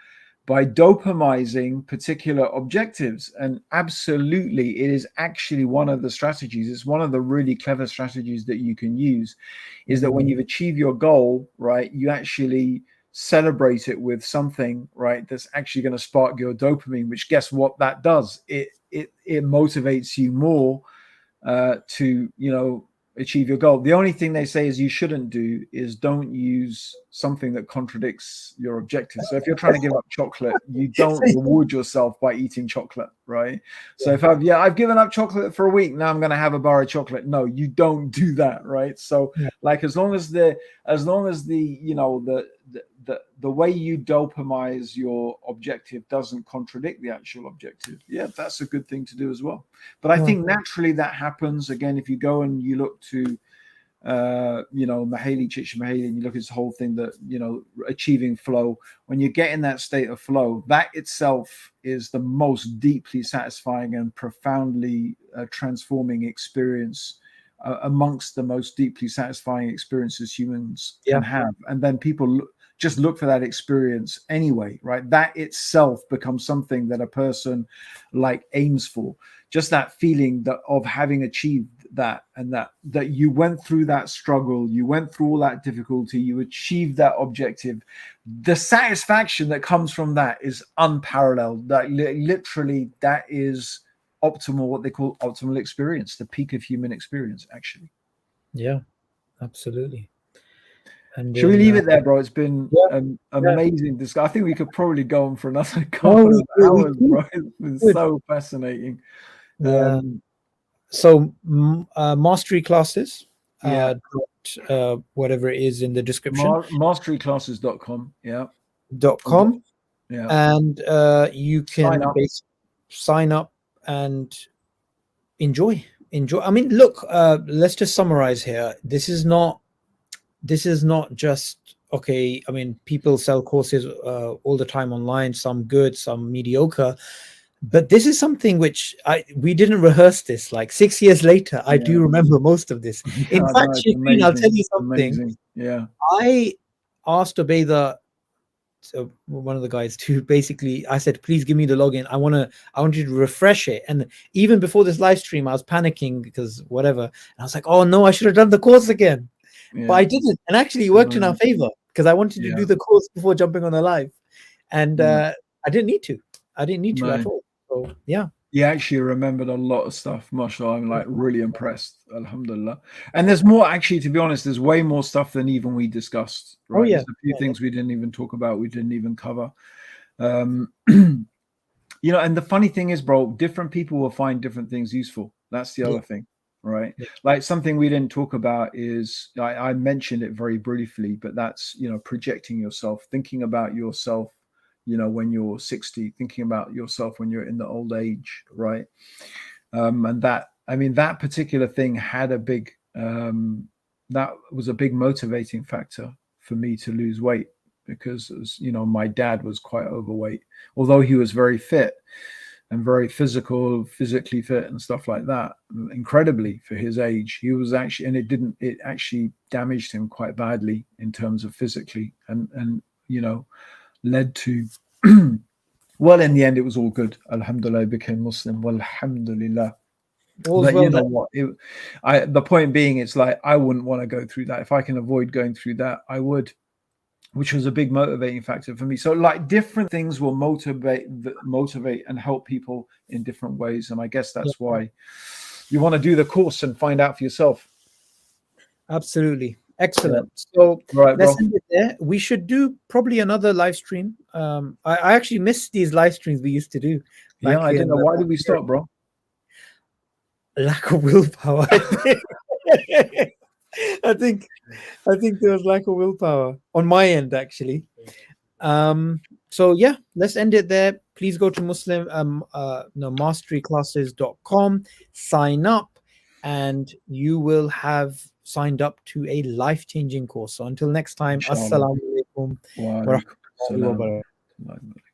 by dopamizing particular objectives. And absolutely, it is actually one of the strategies. It's one of the really clever strategies that you can use, is that when Mhm. you've achieved your goal, right, you actually celebrate it with something, right, that's actually going to spark your dopamine, which, guess what that does? It motivates you more to achieve your goal. The only thing they say is you shouldn't do is don't use something that contradicts your objectives. So if you're trying to give up chocolate, you don't reward yourself by eating chocolate, right? So if I've given up chocolate for a week, now I'm going to have a bar of chocolate. No, you don't do that, right? So Yeah. like, as long as the the way you dopamize your objective doesn't contradict the actual objective, yeah, that's a good thing to do as well. But I Yeah. think naturally that happens. Again, if you go and you look to Mahali Csikszentmihalyi, and you look at this whole thing that, achieving flow, when you get in that state of flow, that itself is the most deeply satisfying and profoundly transforming experience, amongst the most deeply satisfying experiences humans Yeah. can have. And then people just look for that experience anyway, right? That itself becomes something that a person like aims for. Just that feeling that of having achieved that, and that you went through that struggle, you went through all that difficulty, you achieved that objective. The satisfaction that comes from that is unparalleled. That literally, that is optimal, what they call optimal experience, the peak of human experience, actually. Yeah, absolutely. And Should we then leave it there, bro? It's been yeah, an yeah. amazing discussion. I think we could probably go on for another No, couple of we hours, could. bro. It's been Good. so fascinating. Yeah. Um, So mastery classes, yeah, whatever it is in the description, masteryclasses.com. Yeah. We've got, .com, yeah. and you Sign can up. sign up and enjoy. I mean, look, let's just summarize here. This is not just okay. I mean, people sell courses all the time online, some good, some mediocre, but this is something which we didn't rehearse this. Like 6 years later, I Yeah. do remember most of this. Yeah, In I fact, know, it's Shireen, I'll tell amazing. you It's something. amazing. Yeah. I asked Obeda, so one of the guys, to basically, I said, please give me the login. I want you to refresh it. And even before this live stream, I was panicking because whatever. And I was like, oh no, I should have done the course again. But Yeah. I didn't. And actually it worked in our favor, because I wanted to Yeah. do the course before jumping on the live. And Yeah. I didn't need to. I didn't need to No. at all. So yeah. You actually remembered a lot of stuff, mashallah. I'm like really impressed, alhamdulillah. And there's more, actually, to be honest, there's way more stuff than even we discussed, Oh right? yeah. There's a few things we didn't even talk about, we didn't even cover. um and the funny thing is, bro, different people will find different things useful. That's the Yeah. other thing, right? Yeah. Like, something we didn't talk about is, I mentioned it very briefly, but that's, projecting yourself, thinking about yourself, when you're 60, thinking about yourself when you're in the old age, right? And that, I mean, that particular thing had a big, that was a big motivating factor for me to lose weight, because it was, my dad was quite overweight, although he was very fit and very physically fit and stuff like that. Incredibly for his age, he was actually, and it actually damaged him quite badly in terms of physically, and led to. Well, in the end, it was all good. Alhamdulillah, I became Muslim. Walhamdulillah. All's But well you know that what? The point being, it's like I wouldn't want to go through that. If I can avoid going through that, I would, which was a big motivating factor for me. So, like, different things will motivate and help people in different ways, and I guess yeah, that's why you want to do the course and find out for yourself. absolutely. Yeah. Excellent. So All right, let's bro. end it there. We should do probably another live stream. I actually miss these live streams we used to do Yeah, back I didn't in know why did we stop, bro. lack of willpower. I think. I think I think there was lack of willpower on my end, actually. So yeah, let's end it there. Please go to Muslim no, masteryclasses.com, sign up, and you will have signed up to a life-changing course. So until next time, Inshallah. assalamu alaikum Wa wa alaikum rahmatullahi wa salam. barakatuh.